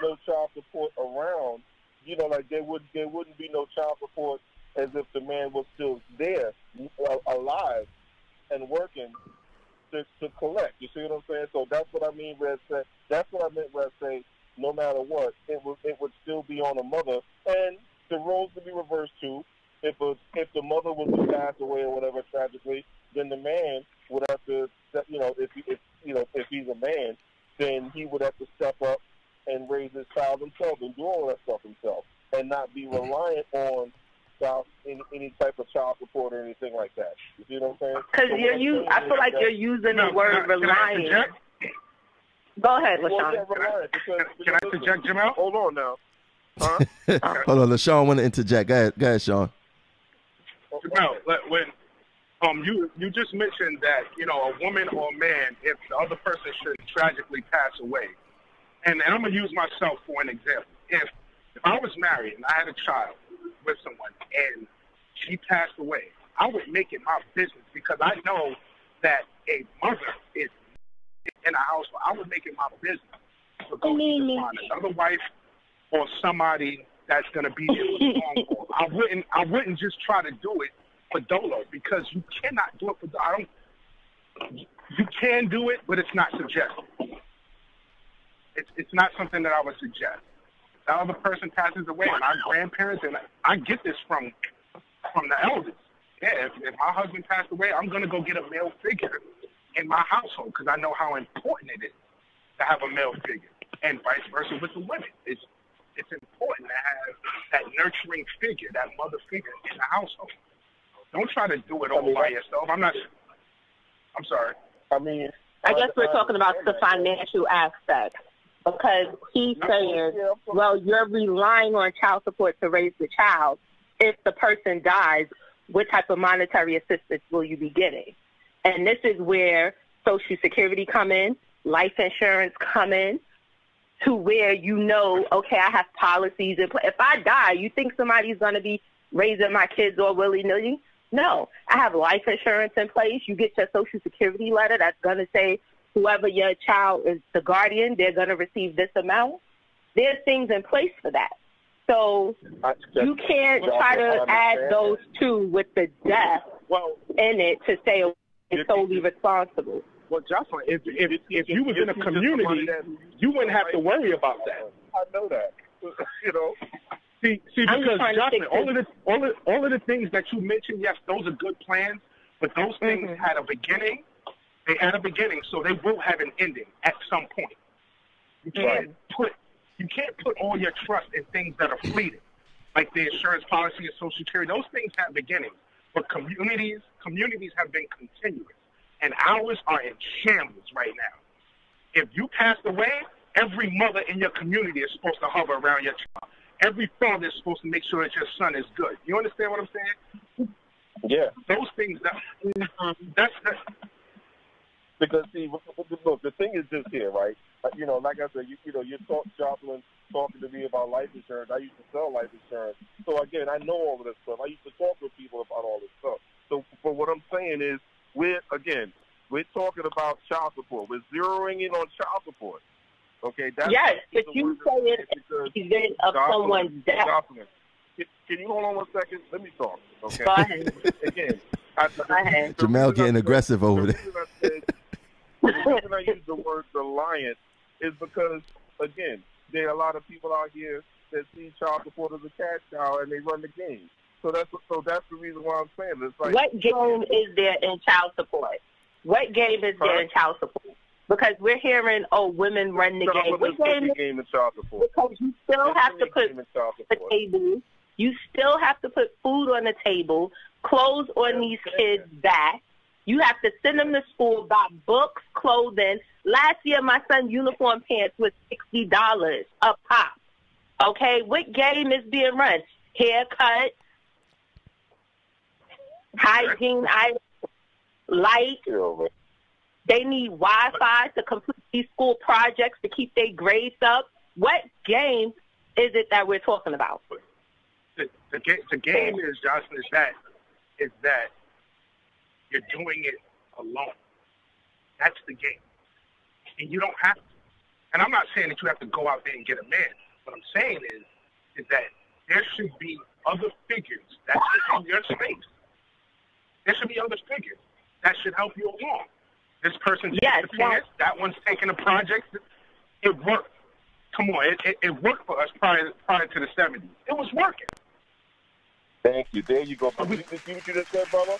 no child support around. Like there wouldn't be no child support as if the man was still there, alive and working to collect. You see what I'm saying? So that's what I mean. That's what I meant when I say no matter what, it would still be on the mother, and the roles would be reversed too. If the mother was to pass away or whatever tragically, then the man would have to, if he's a man, then he would have to step up and raise his child himself and do all that stuff himself, and not be reliant on any type of child support or anything like that. You see what I'm saying? Because I feel like you're using the word relying. Go ahead, LaShawn. Can I interject, Jamel? Hold on now. Huh? Hold on, LaShawn want to interject. Go ahead, Sean. Jamel, when you just mentioned that a woman or a man, if the other person should tragically pass away, and I'm gonna use myself for an example. If I was married and I had a child with someone and she passed away, I would make it my business because I know that a mother is in a household. I would make it my business to go find another wife or somebody that's gonna be there for the long haul. I wouldn't just try to do it for dolo because you cannot do it for dolo. You can do it, but it's not suggested. It's not something that I would suggest. The other person passes away, my grandparents, and I get this from the elders. Yeah, if my husband passed away, I'm going to go get a male figure in my household because I know how important it is to have a male figure, and vice versa with the women. It's important to have that nurturing figure, that mother figure in the household. Don't try to do it all by yourself. I'm sorry. I guess we're talking about the financial aspect. Because he's saying, well, you're relying on child support to raise the child. If the person dies, what type of monetary assistance will you be getting? And this is where Social Security come in, life insurance come in, to where okay, I have policies. If I die, you think somebody's going to be raising my kids all willy-nilly? No. I have life insurance in place. You get your Social Security letter that's going to say, whoever your child is the guardian, they're going to receive this amount. There's things in place for that. So you can't try to add those two with the death in it to say it's solely responsible. Well, Jocelyn, if you was in a community, you wouldn't have to worry about that. I know that. You know. See, because Jocelyn, all of the things that you mentioned, yes, those are good plans, but those things had a beginning. They had a beginning, so they will have an ending at some point. You can't put all your trust in things that are fleeting, like the insurance policy and Social Security. Those things have beginnings, but communities have been continuous, and ours are in shambles right now. If you passed away, every mother in your community is supposed to hover around your child. Every father is supposed to make sure that your son is good. You understand what I'm saying? Yeah. Those things that's because see, look, the thing is this here, right? You know, like I said, you Jocelyn talking to me about life insurance. I used to sell life insurance, so again, I know all of this stuff. I used to talk with people about all this stuff. So, but what I'm saying is, we're talking about child support. We're zeroing in on child support. Okay, that's yes, but you say it event of someone's death. Jocelyn, can you hold on 1 second? Let me talk. Okay. Go ahead. Again, Jamel getting aggressive over there. The reason I use the word reliant is because, again, there are a lot of people out here that see child support as a cash cow and they run the game. So that's the reason why I'm saying this. Like, what game is there in child support? What game is there in child support? Because we're hearing, women run the game. What game in child support? Because you still have to put the table. You still have to put food on the table, clothes on these kids' back. You have to send them to school, buy books, clothing. Last year, my son's uniform pants was $60 a pop. Okay, what game is being run? Haircut, hygiene items, light. They need Wi-Fi to complete these school projects to keep their grades up. What game is it that we're talking about? The game is, Jocelyn, is that you're doing it alone. That's the game. And you don't have to. And I'm not saying that you have to go out there and get a man. What I'm saying is that there should be other figures that should in your space. There should be other figures that should help you along. This person takes the pants, that one's taking a project. It worked. Come on, it worked for us prior to the 70s. It was working. Thank you. There you go. You see what you just said, brother?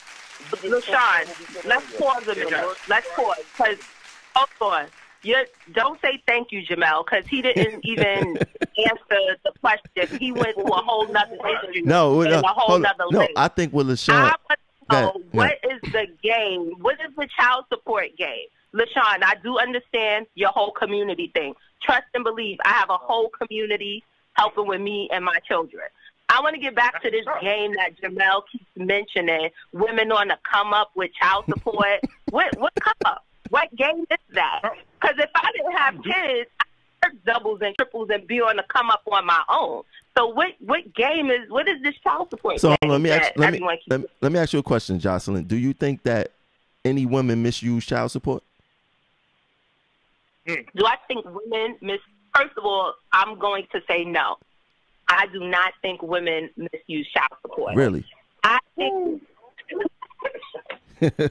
LaShawn, let's pause a minute. Let's pause. Because, hold on. Don't say thank you, Jamel, because he didn't even answer the question. He went to a whole nother issue. No, I think with LaShawn. I want to know, what is the game? What is the child support game? LaShawn, I do understand your whole community thing. Trust and believe. I have a whole community helping with me and my children. I want to get back to this game that Jamel keeps mentioning, women on the come up with child support. What come up? What game is that? Because if I didn't have kids, I'd work doubles and triples and be on the come up on my own. So what is this child support game? So let me ask you a question, Jocelyn. Do you think that any women misuse child support? Do I think women First of all, I'm going to say no. I do not think women misuse child support. Really? I think, first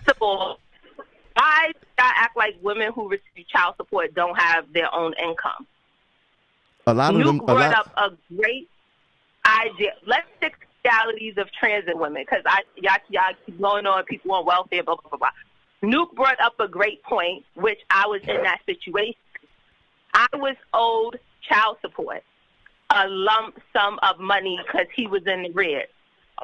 of all, why I act like women who receive child support don't have their own income? A lot of them brought up a great idea. Let's stick to realities of transit women, because y'all keep going on people on welfare, blah, blah, blah, blah. Nuke brought up a great point, which I was in that situation. I was owed child support, a lump sum of money, because he was in the rear.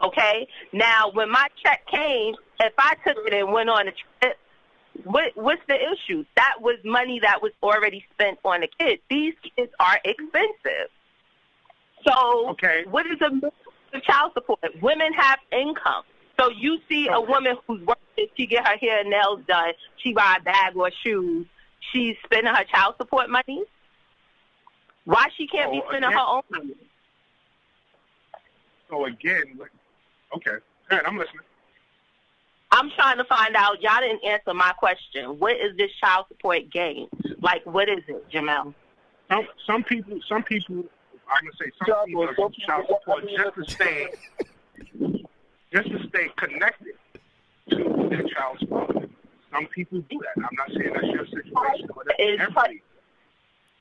Okay? Now, when my check came, if I took it and went on a trip, what's the issue? That was money that was already spent on the kids. These kids are expensive. So what is the child support? Women have income. So you see a woman who's working, she get her hair and nails done, she buy a bag or shoes, she's spending her child support money? Why she can't be spending her own money? So again, okay, all right, I'm listening. I'm trying to find out. Y'all didn't answer my question. What is this child support game? Like, what is it, Jamel? Some people I'm gonna say some people use child support just to stay connected to their child's father. Some people do that. I'm not saying that's your situation, but that's everybody.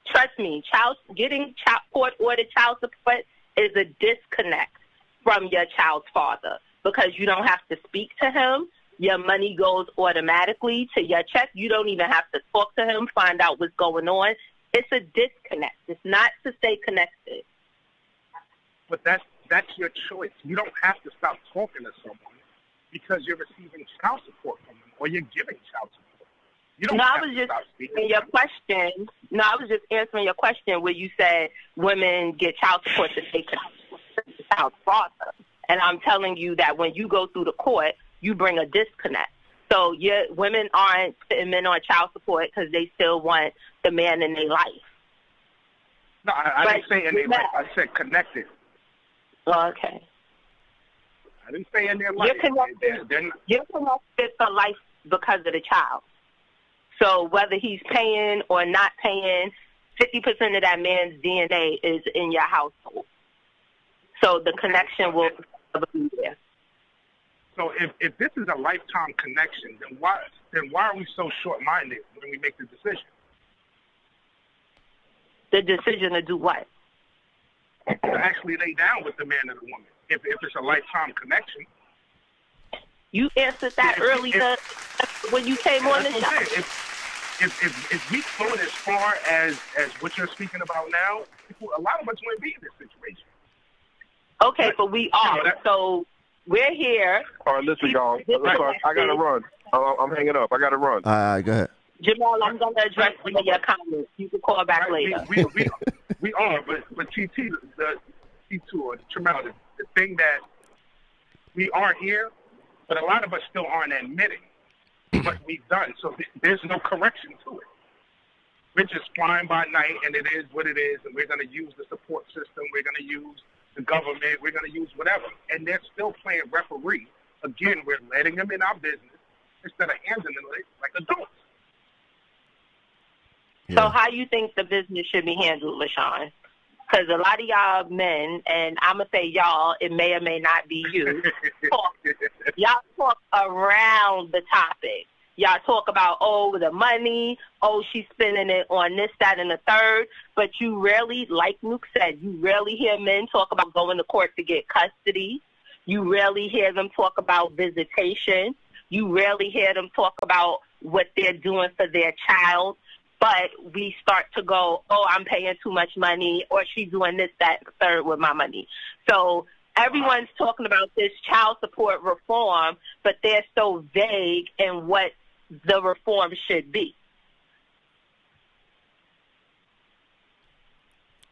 Trust me, getting court-ordered child support is a disconnect from your child's father because you don't have to speak to him. Your money goes automatically to your check. You don't even have to talk to him, find out what's going on. It's a disconnect. It's not to stay connected. But that's your choice. You don't have to stop talking to someone because you're receiving child support from them or you're giving child support. You don't have to stop speaking. I was just answering your question where you said women get child support to stay connected to the child's father. And I'm telling you that when you go through the court, you bring a disconnect. So women aren't putting men on child support because they still want the man in their life. No, I didn't say in their life. I said connected. Oh, okay. I didn't say in their life. You're connected for life because of the child. So whether he's paying or not paying, 50% of that man's DNA is in your household. So the connection will be there. So if this is a lifetime connection, then why are we so short-minded when we make the decision? The decision to do what? To actually lay down with the man and the woman. If it's a lifetime connection. You answered that earlier when you came on the show. If we go as far as what you're speaking about now, a lot of us wouldn't be in this situation. Okay, but we are. So we're here. All right, listen, y'all. I got to run. I'm hanging up. I got to run. All right, go ahead. Jamal, I'm going to address some of your comments. You can call back later. We are, but TT, T2 or Tremel, the thing that we are here, but a lot of us still aren't admitting what we've done. So there's no correction to it. We're just flying by night, and it is what it is, and we're going to use the support system. We're going to use the government. We're going to use whatever. And they're still playing referee. Again, we're letting them in our business instead of handling it like adults. Yeah. So how you think the business should be handled, LaShawn? Because a lot of y'all men, and I'm going to say y'all, it may or may not be you, y'all talk around the topic. Y'all talk about, the money, she's spending it on this, that, and the third. But you rarely, like Luke said, you rarely hear men talk about going to court to get custody. You rarely hear them talk about visitation. You rarely hear them talk about what they're doing for their child. But we start to go, I'm paying too much money, or she's doing this, that, and the third with my money. So everyone's talking about this child support reform, but they're so vague in what the reform should be.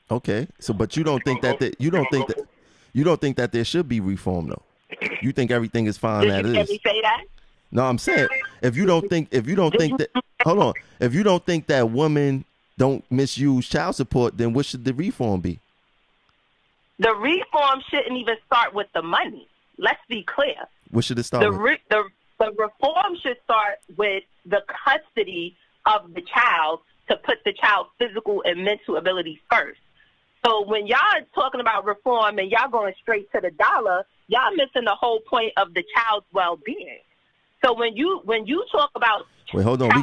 Okay, so but you don't think that there should be reform though. You think everything is fine as is. Did you hear me say that? No, I'm saying if you don't think that hold on, if you don't think that women don't misuse child support, then what should the reform be? The reform shouldn't even start with the money. Let's be clear. What should it start with? The reform should start with the custody of the child to put the child's physical and mental ability first. So when y'all are talking about reform and y'all going straight to the dollar, y'all missing the whole point of the child's well-being. So when you talk about wait, hold on,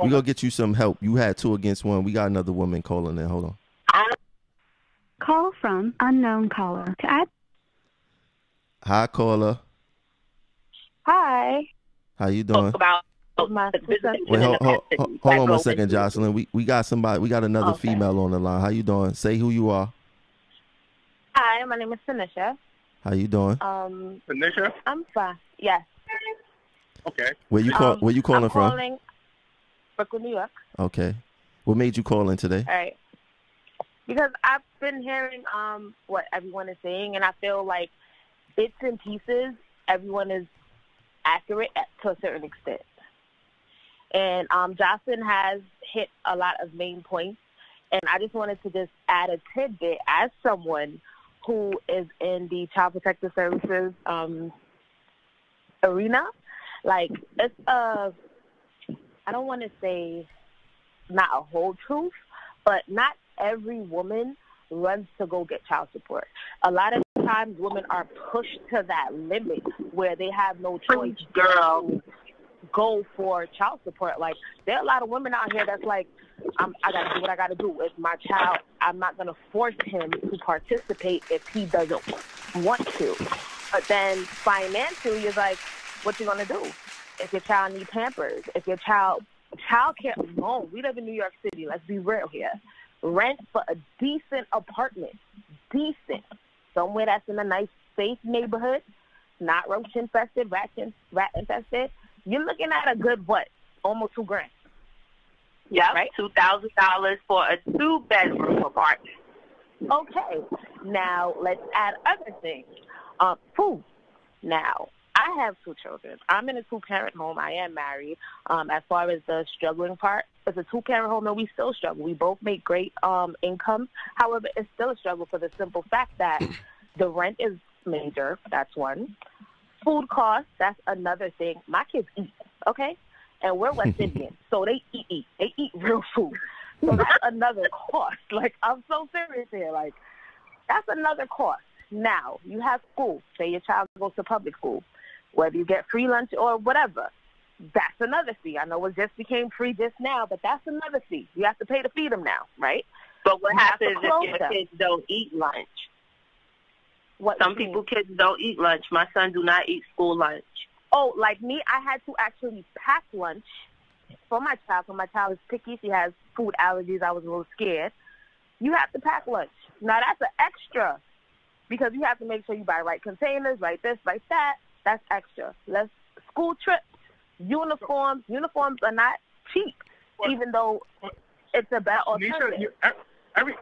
we go get you some help. You had 2 against 1. We got another woman calling in. Hold on. Call from unknown caller. To add. Hi, caller. Hi. How you doing? Wait, hold on 1 second, Jocelyn. We got somebody. We got another female on the line. How you doing? Say who you are. Hi, my name is Tanisha. How you doing? Tanisha? I'm fine. Yes. Okay. Where you calling from? I'm calling Brooklyn, New York. Okay. What made you call in today? All right. Because I've been hearing what everyone is saying, and I feel like bits and pieces, everyone is accurate to a certain extent. And Jocelyn has hit a lot of main points, and I just wanted to just add a tidbit as someone who is in the Child Protective Services arena. Like, it's I don't want to say not a whole truth, but not every woman runs to go get child support. A lot of times women are pushed to that limit where they have no choice to go for child support. Like, there are a lot of women out here that's like, I got to do what I got to do. It's my child. I'm not going to force him to participate if he doesn't want to. But then financially, it's like, what you going to do? If your child needs Pampers, if your child care alone, we live in New York City, let's be real here. Rent for a decent apartment, decent, somewhere that's in a nice, safe neighborhood, not roach infested, rat infested, you're looking at a good, what, almost $2,000. Yeah, right? $2,000 for a 2-bedroom apartment. Okay, now let's add other things. Food. Now, I have 2 children. I'm in a 2-parent home. I am married. As far as the struggling part, it's a 2-parent home, and we still struggle. We both make great income. However, it's still a struggle for the simple fact that the rent is major. That's one. Food costs, that's another thing. My kids eat, okay? And we're West Indian, so they eat. They eat real food. So that's another cost. Like, I'm so serious here. Like, that's another cost. Now, you have school. Say your child goes to public school. Whether you get free lunch or whatever, that's another fee. I know it just became free just now, but that's another fee. You have to pay to feed them now, right? But what happens if your kids don't eat lunch? Some people kids don't eat lunch. My son do not eat school lunch. Oh, like me, I had to actually pack lunch for my child. So my child is picky. She has food allergies. I was a little scared. You have to pack lunch. Now, that's an extra because you have to make sure you buy right containers, right this, right that. That's extra. School trips, uniforms. Uniforms are not cheap, even though it's a better alternative.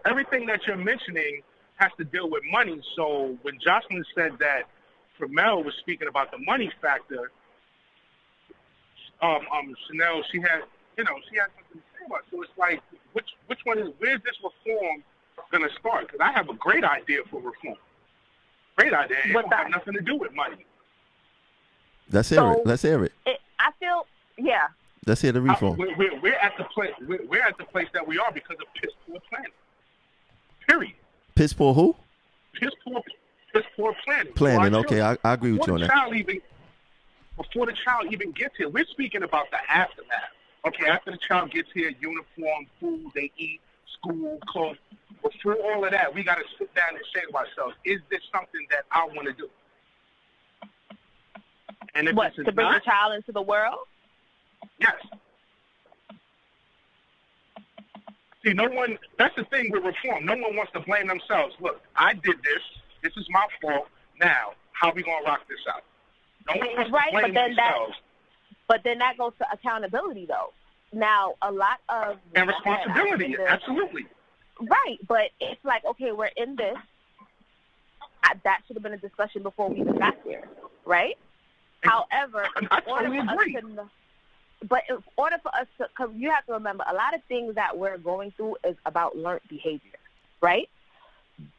Everything that you're mentioning has to deal with money. So when Jocelyn said that Mel was speaking about the money factor, Chanel, she had something to say about it. So it's like, which one is, where's this reform going to start? Because I have a great idea for reform. Great idea. It don't have nothing to do with money. Let's hear it. Let's hear it. I feel, yeah. Let's hear the reform. We're at the place. We're at the place that we are because of piss poor planning. Period. Piss poor who? Piss poor planning. Planning. Okay, I agree with you on that. Before the child even gets here, we're speaking about the aftermath. Okay, after the child gets here, uniform, food, they eat, school, clothes. Before all of that, we got to sit down and say to ourselves, is this something that I want to do? And if what, to bring the child into the world? Yes. See, that's the thing with reform. No one wants to blame themselves. Look, I did this. This is my fault. Now, how are we going to rock this out? No one wants to blame themselves. But then that goes to accountability, though. Now, a lot of... And responsibility, absolutely. Right, but it's like, okay, we're in this. That should have been a discussion before we even got there, right? However, in order for us to, because you have to remember, a lot of things that we're going through is about learned behavior, right?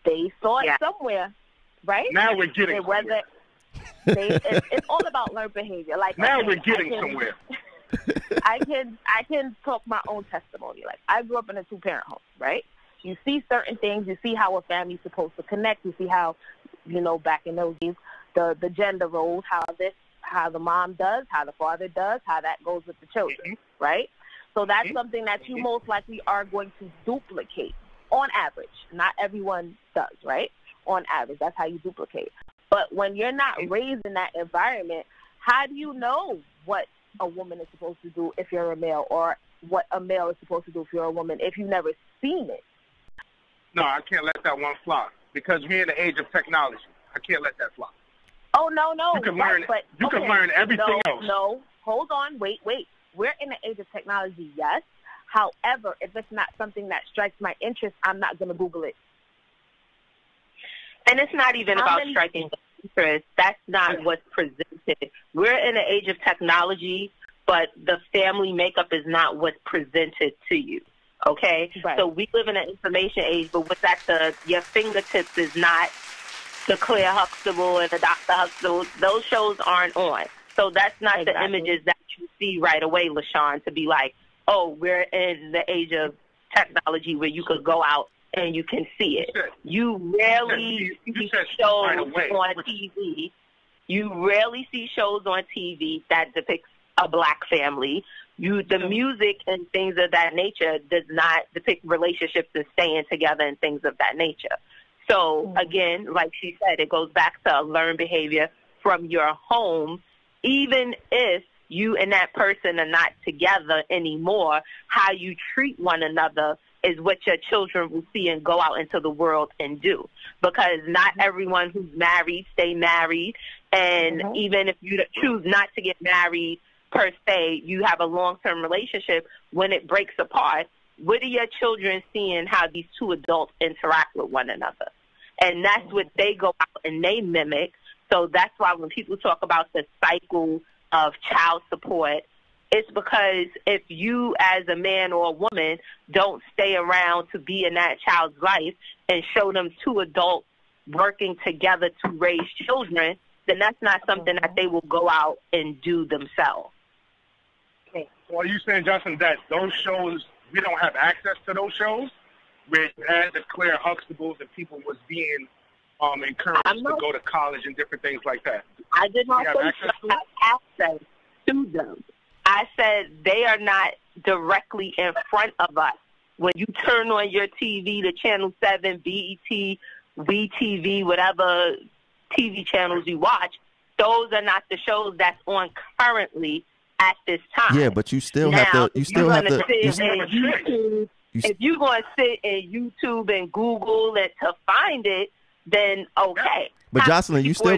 They saw it somewhere, right? Now we're getting somewhere. It's all about learned behavior. Like now we're getting somewhere. I can talk my own testimony. Like, I grew up in a 2-parent home, right? You see certain things. You see how a family's supposed to connect. You see how, back in those days, the gender roles, how the mom does, how the father does, how that goes with the children, right? So that's something that you most likely are going to duplicate on average. Not everyone does, right? On average, that's how you duplicate. But when you're not raised in that environment, how do you know what a woman is supposed to do if you're a male, or what a male is supposed to do if you're a woman, if you've never seen it? No, I can't let that one fly because we're in the age of technology. I can't let that fly. Oh, no. You can learn everything else. No, hold on, wait. We're in the age of technology, yes. However, if it's not something that strikes my interest, I'm not going to Google it. And it's not even about striking interest. That's not what's presented. We're in the age of technology, but the family makeup is not what's presented to you. Okay? Right. So we live in an information age, but what's at your fingertips is not the Claire Huxtable and the Dr. Huxtable. Those shows aren't on. So that's not the images that you see right away, LaShawn, to be like, oh, we're in the age of technology where you could go out and you can see it. You rarely see shows on TV. You rarely see shows on TV that depicts a black family. The music and things of that nature does not depict relationships and staying together and things of that nature. So, again, like she said, it goes back to learned behavior from your home. Even if you and that person are not together anymore, how you treat one another is what your children will see and go out into the world and do. Because not everyone who's married stay married. And even if you choose not to get married per se, you have a long-term relationship. When it breaks apart, what are your children seeing how these two adults interact with one another? And that's what they go out and they mimic. So that's why when people talk about the cycle of child support, it's because if you as a man or a woman don't stay around to be in that child's life and show them two adults working together to raise children, then that's not something that they will go out and do themselves. So are you saying, Justin, that those shows, we don't have access to those shows? Where you had the Claire Huxtables and people was being encouraged to go to college and different things like that. I did not say you have access to them. I said they are not directly in front of us. When you turn on your TV to Channel 7, BET, WeTV, whatever TV channels you watch, those are not the shows that's on currently at this time. Yeah, but you still have to. You still have to. If you're going to sit in YouTube and Google it to find it, then okay. But Jocelyn, you still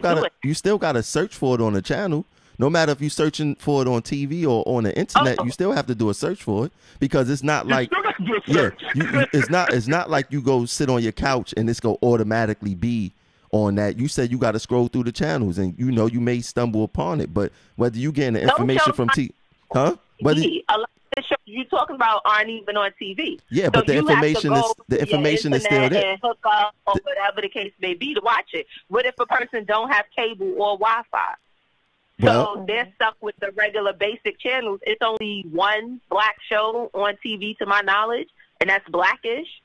gotta search for it on the channel. No matter if you're searching for it on TV or on the internet, you still have to do a search for it, because it's not like it's not like you go sit on your couch and it's gonna automatically be on that. You said you got to scroll through the channels, and you may stumble upon it. But whether you getting the information from a lot of the shows you're talking about aren't even on TV. Yeah, but the information is still there. And hook up or whatever the case may be to watch it. What if a person don't have cable or Wi-Fi? So they're stuck with the regular basic channels. It's only one black show on TV to my knowledge, and that's Blackish.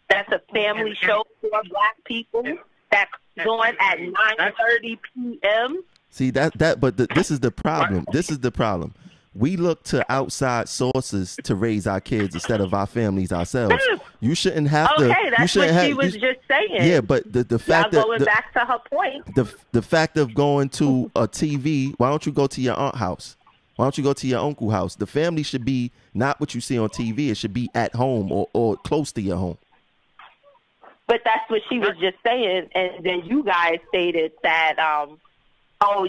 That's a family show for black people that's on at 9:30 p.m. See but this is the problem. This is the problem. We look to outside sources to raise our kids instead of our families ourselves. You shouldn't have to. Okay, that's what she was just saying. Yeah, but the fact that going back to her point. The fact of going to a TV, why don't you go to your aunt's house? Why don't you go to your uncle's house? The family should be not what you see on TV. It should be at home or close to your home. But that's what she was just saying, and then you guys stated that.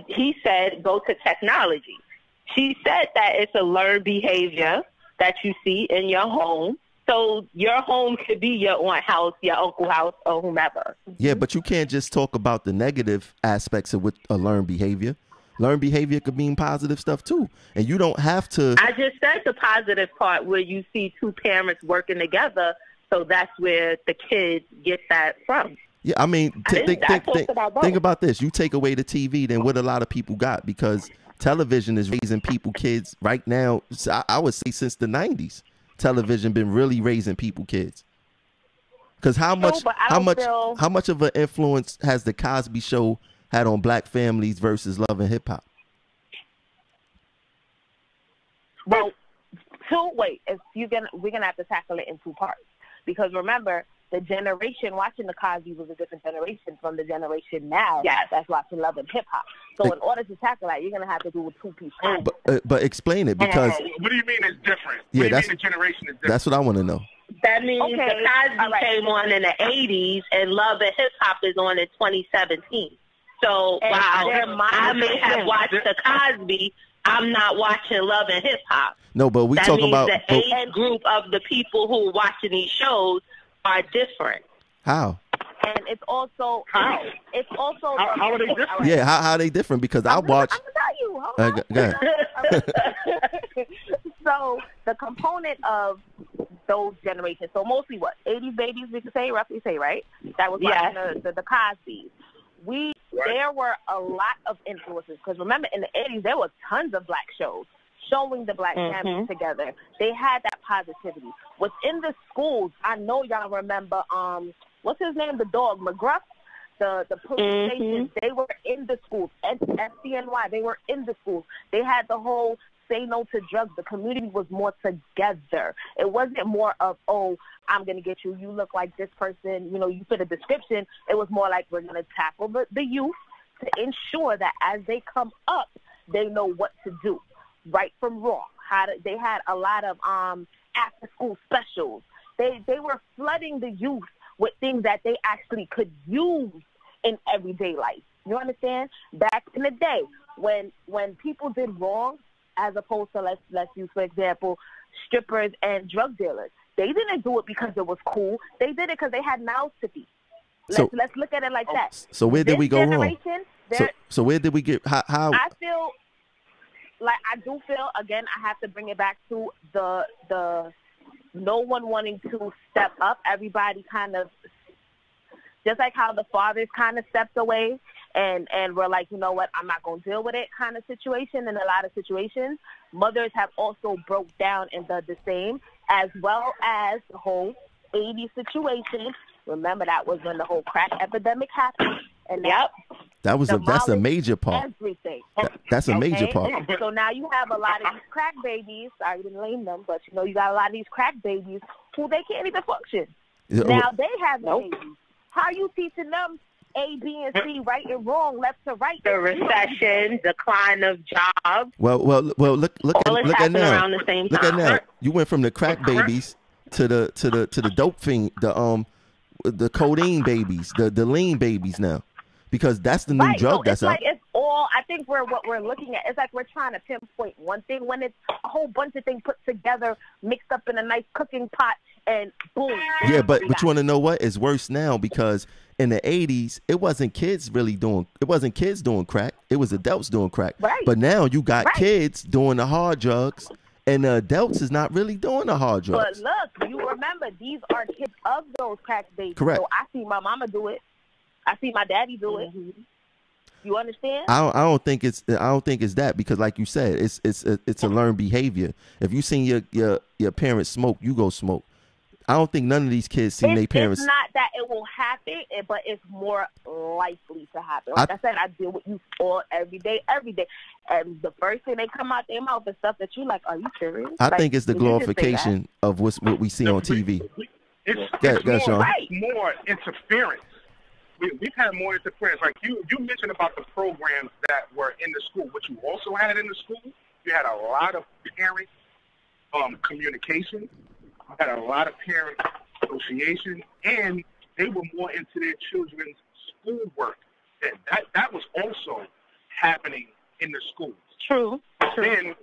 He said go to technology. She said that it's a learned behavior that you see in your home. So your home could be your aunt's house, your uncle's house, or whomever. Yeah, but you can't just talk about the negative aspects of a learned behavior. Learned behavior could mean positive stuff too. And you don't have to. I just said the positive part where you see two parents working together. So that's where the kids get that from. Yeah, I mean, think about this. You take away the TV, then what a lot of people got, because television is raising kids right now. I would say since the 90s, television been really raising kids. Because how much of an influence has the Cosby Show had on black families versus Love and Hip Hop? Well, we're gonna have to tackle it in two parts, because remember, the generation watching the Cosby was a different generation from the generation now that's watching Love and Hip Hop. So in order to tackle that, you're going to have to do a two-piece. But explain it, because... What do you mean it's different? What do you mean the generation is different? That's what I want to know. That means the Cosby came on in the 80s, and Love and Hip Hop is on in 2017. So while I may have watched the Cosby, I'm not watching Love and Hip Hop. No, but we talk about... the age group of the people who are watching these shows are different. How? And it's also how are they different? Yeah, how are they different? Because I watch. I'm gonna tell you. Go ahead. So the component of those generations. So mostly 80s babies, we could roughly say, right? That was watching the Cosbys. There were a lot of influences, because remember in the 80s there were tons of black shows showing the black families together. They had that positivity. Within the schools, I know y'all remember, what's his name, the dog, McGruff? The police stations, they were in the schools. FCNY, they were in the schools. They had the whole say no to drugs. The community was more together. It wasn't more of, oh, I'm going to get you. You look like this person. You know, you fit a description. It was more like we're going to tackle the youth to ensure that as they come up, they know what to do, right from wrong. They had a lot of after-school specials. They were flooding the youth with things that they actually could use in everyday life. You understand? Back in the day, when people did wrong, as opposed to, let's use, for example, strippers and drug dealers, they didn't do it because it was cool. They did it because they had mouths to feed. Let's look at it like that. So where did we go wrong? So where did we get, how? I feel like, I do feel, again, I have to bring it back to the no one wanting to step up. Everybody kind of, just like how the fathers kind of stepped away and were like, you know what, I'm not going to deal with it kind of situation. In a lot of situations, mothers have also broke down and done the same, as well as the whole 80s situation. Remember, that was when the whole crack epidemic happened. And that's a major part. Everything. That's a major part. So now you have a lot of these crack babies. Sorry to name them, but you got a lot of these crack babies who they can't even function. Now they have babies. How are you teaching them A, B, and C, right and wrong, left to right? The recession, decline of jobs. Well, look at now. Around the same look time. at now. You went from the crack babies to the dope fiend, the codeine babies, the lean babies now, because that's the new drug that's out. It's all. I think what we're looking at. It's like we're trying to pinpoint one thing when it's a whole bunch of things put together, mixed up in a nice cooking pot, and boom. Yeah, but you want to know what? It's worse now because in the 80s, it wasn't kids doing crack. It was adults doing crack. Right. But now you got kids doing the hard drugs, and the adults is not really doing the hard drugs. But look, you remember, these are kids of those crack babies. Correct. So I see my mama do it. I see my daddy do it. You understand? I don't think it's that, because like you said, it's a learned behavior. If you seen your parents smoke, you go smoke. I don't think none of these kids seen their parents. It's not that it will happen, but it's more likely to happen. Like I said, I deal with youth all every day. And the first thing they come out their mouth is stuff that you like, are you serious? I think it's the glorification of what we see on TV. It's more interference. We've had more interference. Like you mentioned about the programs that were in the school. What you also had in the school, you had a lot of parent communication. You had a lot of parent association, and they were more into their children's schoolwork. And that was also happening in the schools. True. Then,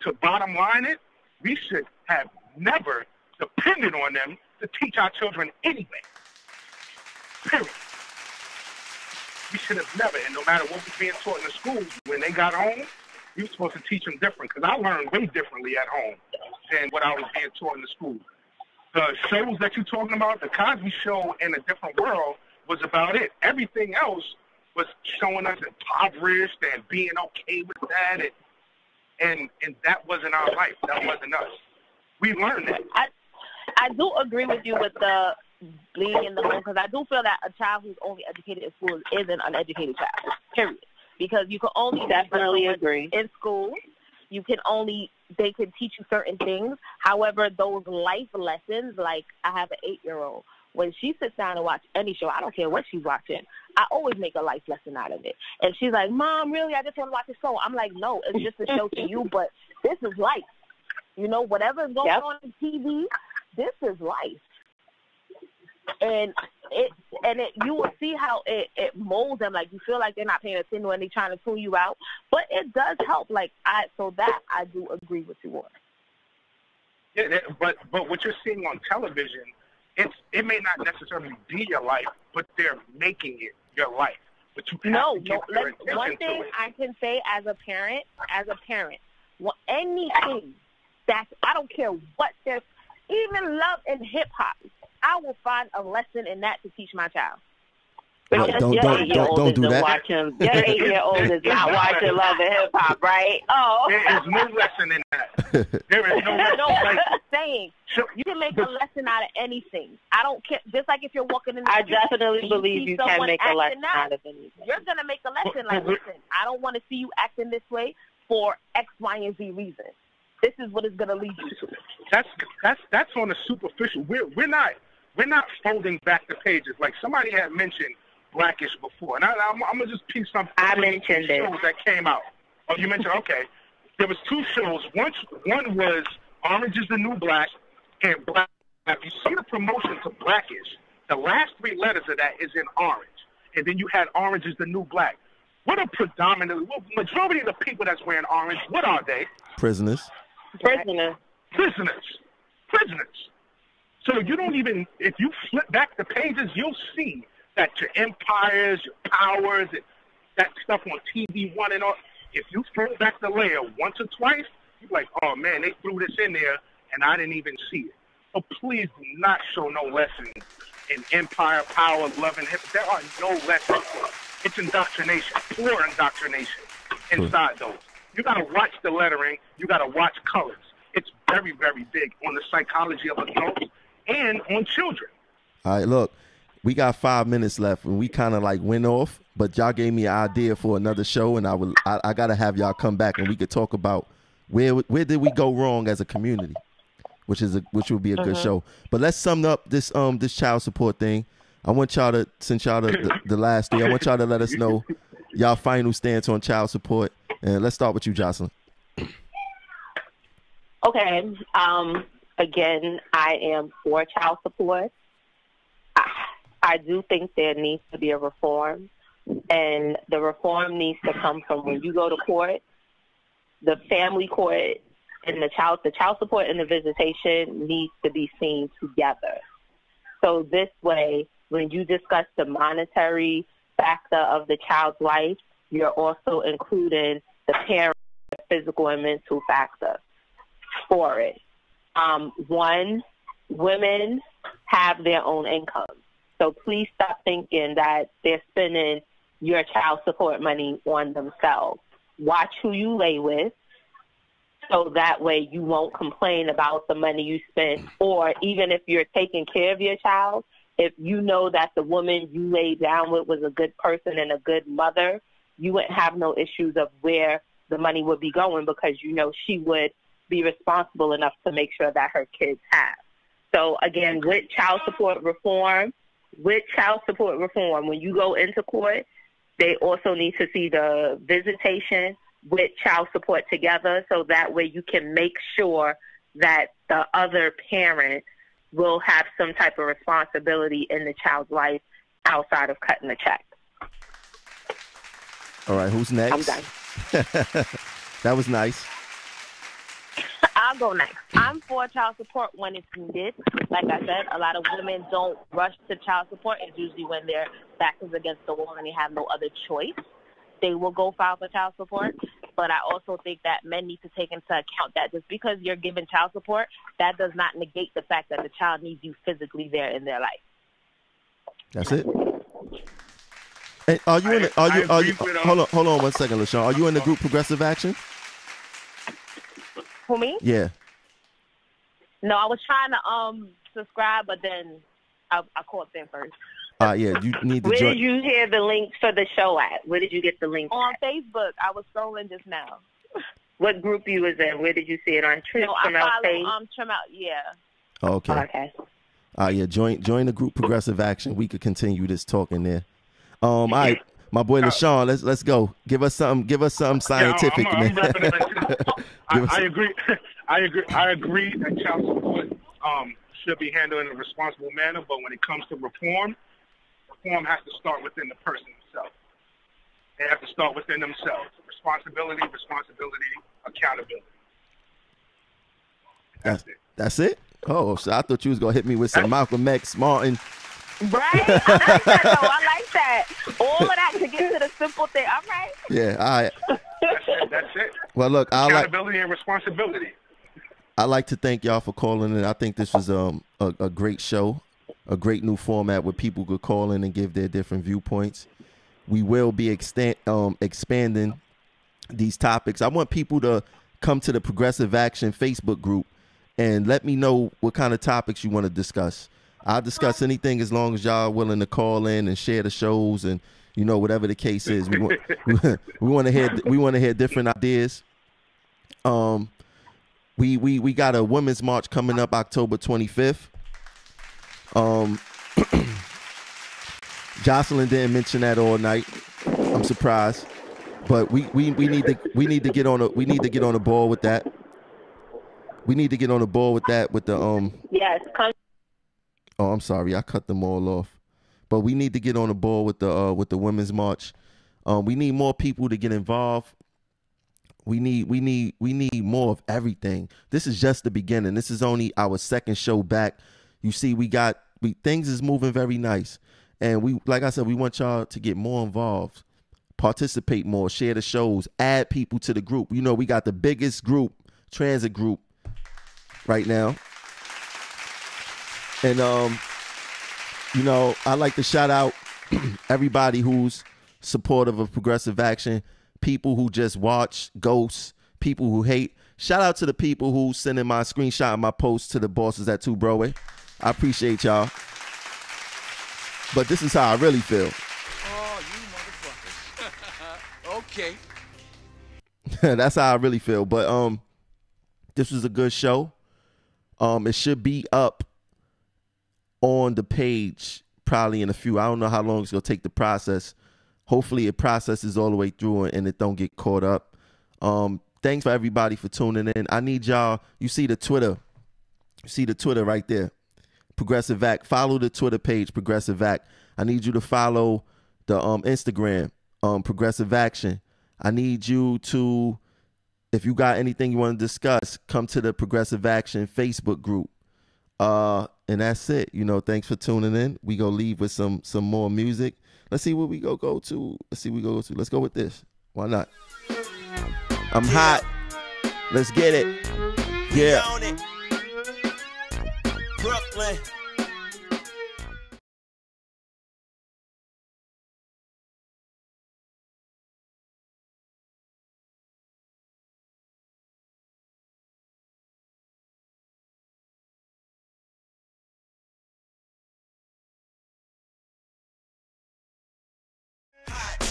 to bottom line it, we should have never depended on them to teach our children anyway. Period. We should have never, and no matter what was being taught in the schools, when they got home, we were supposed to teach them different, because I learned way differently at home than what I was being taught in the school. The shows that you're talking about, the Cosby Show in a different world, was about it. Everything else was showing us impoverished and being okay with that, and that wasn't our life. That wasn't us. We learned that. I do agree with you with the being in the home, because I do feel that a child who's only educated in school is an uneducated child, period. Because you can only definitely agree in school. They can teach you certain things. However, those life lessons, like I have an 8-year-old, when she sits down and watch any show, I don't care what she's watching, I always make a life lesson out of it. And she's like, Mom, really, I just want to watch a show. I'm like, no, it's just a show to you, but this is life. You know, whatever's going on TV, this is life. And you will see how it molds them. Like, you feel like they're not paying attention when they're trying to tune you out, but it does help. Like, I do agree with you on. Yeah, but what you're seeing on television, it may not necessarily be your life, but they're making it your life. But you have to give your attention one thing to it. I can say as a parent, anything that, I don't care what there's, even love and hip hop, I will find a lesson in that to teach my child. Don't do that. Watching, your 8-year-old is not watching Love and Hip Hop, right? Oh, there is no lesson in that. There is no lesson. No, I'm just saying you can make a lesson out of anything. I don't care. Just like if you're walking in the street, definitely believe you can make a lesson out of anything. You're gonna make a lesson like, listen, I don't want to see you acting this way for X, Y, and Z reason. This is what it's gonna lead you to. That's on the superficial. We're not folding back the pages. Like somebody had mentioned Blackish before, and I'm gonna just piece something. I mentioned it. Shows that came out. Oh, you mentioned, okay. There was 2 shows. One was Orange is the New Black and Black. If you see the promotion to Blackish, the last 3 letters of that is in orange, and then you had Orange is the New Black. What a majority of the people that's wearing orange, what are they? Prisoners. So you don't even, if you flip back the pages, you'll see that your empires, your powers, that stuff on TV One and all, if you fold back the layer once or twice, you're like, oh man, they threw this in there and I didn't even see it. So please do not show no lessons in empire, power, love, and hip. There are no lessons. It's indoctrination, pure indoctrination inside those. You got to watch the lettering. You got to watch colors. It's very, very big on the psychology of adults and on children. All right, look, we got 5 minutes left, and we kind of like went off, but y'all gave me an idea for another show, and I got to have y'all come back, and we could talk about where did we go wrong as a community, which would be a good show. But let's sum up this child support thing. I want y'all to, since y'all the last 3, I want y'all to let us know y'all final stance on child support, and let's start with you, Jocelyn. Okay. Again, I am for child support. I do think there needs to be a reform, and the reform needs to come from when you go to court, the family court and the child support and the visitation needs to be seen together. So this way, when you discuss the monetary factor of the child's life, you're also including the parent physical and mental factor for it. One, women have their own income. So please stop thinking that they're spending your child support money on themselves. Watch who you lay with so that way you won't complain about the money you spend. Or even if you're taking care of your child, if you know that the woman you laid down with was a good person and a good mother, you wouldn't have no issues of where the money would be going because you know she would be responsible enough to make sure that her kids have. So again, with child support reform, when you go into court, they also need to see the visitation with child support together so that way you can make sure that the other parent will have some type of responsibility in the child's life outside of cutting the check. All right, who's next? I'm done. That was nice. I'll go next. I'm for child support when it's needed. Like I said, a lot of women don't rush to child support. It's usually when their back is against the wall and they have no other choice. They will go file for child support. But I also think that men need to take into account that just because you're giving child support, that does not negate the fact that the child needs you physically there in their life. That's it. And are you hold on 1 second, LaShawn. Are you in the group Progressive Action? Who, me? Yeah. No, I was trying to subscribe, but then I called them first. Yeah, you need to Where join. did you hear the link for the show at? Where did you get the link On at? Facebook. I was scrolling just now. What group you was in? Where did you see it on? No, I page? follow Trimount, yeah. Okay. Okay. Yeah, join the group Progressive Action. We could continue this talking there. All right, my boy LaShawn, let's go. Give us something scientific, man. I agree. I agree that child support should be handled in a responsible manner, but when it comes to reform has to start within the person himself. They have to start within themselves. Responsibility, accountability. That's it? Oh, so I thought you was gonna hit me with some Malcolm X, Martin. Right? I like that, though. I like that. All of that to get to the simple thing. All right. Yeah, all right. That's it. Well, look, accountability and responsibility. I'd like to thank y'all for calling in. I think this was a great show. a great new format where people could call in and give their different viewpoints. We will be expanding these topics. I want people to come to the Progressive Action Facebook group and let me know what kind of topics you want to discuss. I'll discuss anything as long as y'all are willing to call in and share the shows and, you know, whatever the case is. We want to hear different ideas. We got a women's march coming up October 25th. Jocelyn didn't mention that all night. I'm surprised, but we need to get on the ball with that. We need to get on the ball with that with the Yes. Oh, I'm sorry, I cut them all off. But we need to get on the ball with the women's march. We need more people to get involved. We need more of everything. This is just the beginning. This is only our second show back. You see, things is moving very nice. And like I said, we want y'all to get more involved, participate more, share the shows, add people to the group. You know, we got the biggest group, transit group right now. And you know, I'd like to shout out everybody who's supportive of Progressive Action, people who just watch, ghosts, people who hate. Shout out to the people who sending my screenshot of my post to the bosses at 2 Broadway. I appreciate y'all. But this is how I really feel. Oh, you motherfuckers. Okay. That's how I really feel. But this was a good show. It should be up on the page probably in a few. I don't know how long it's gonna take to process. Hopefully it processes all the way through and it don't get caught up. Thanks for everybody for tuning in. I need y'all. You see the Twitter. You see the Twitter right there. Progressive Act. Follow the Twitter page, Progressive Act. I need you to follow the Instagram, Progressive Action. I need you to, if you got anything you want to discuss, come to the Progressive Action Facebook group. And that's it. You know, thanks for tuning in. We go leave with some more music. Let's see what we go to. Let's go with this. Why not? I'm hot. Let's get it. Yeah. Brooklyn.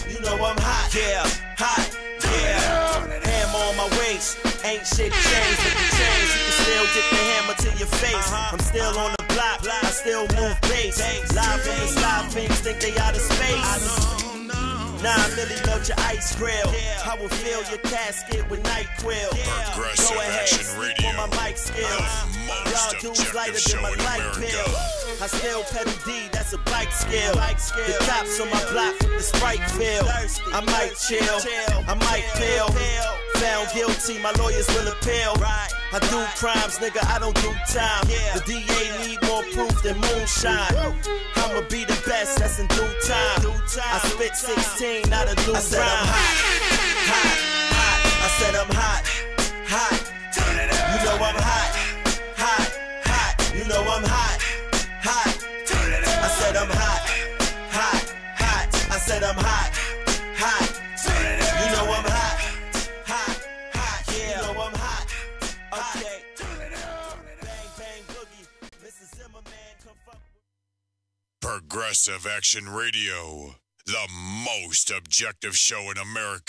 You know I'm hot, yeah, hot, yeah. Hammer on my waist, ain't shit changed with the change. You can still get the hammer to your face. I'm still on the block, I still move bass. Live in the slide, things think they out of space. 9 milli melt your ice grill. I will fill your casket with NyQuil. Go ahead, for my mic skills. Y'all dudes lighter than my light pill. I still pedal D, that's a bike skill. The cops on my block, the Sprite fill. I might chill, I might pill. Found guilty, my lawyers will appeal. I do crimes, nigga, I don't do time. The DA need more proof than moonshine. I'ma be the best, that's in due time. I spit 16, not a new rhyme. Hot, hot. I said I'm hot, hot. Turn it up. You know I'm hot, hot, hot. You know I'm hot, hot. Turn it up. I said I'm hot, hot, hot. I said I'm hot, hot. Turn it up. You know I'm hot, hot, hot. Yeah, you know I'm hot. Okay. Turn it up. Bang, bang, boogie. Mrs. Zimmerman, come fuck. Progressive Action Radio, the most objective show in America.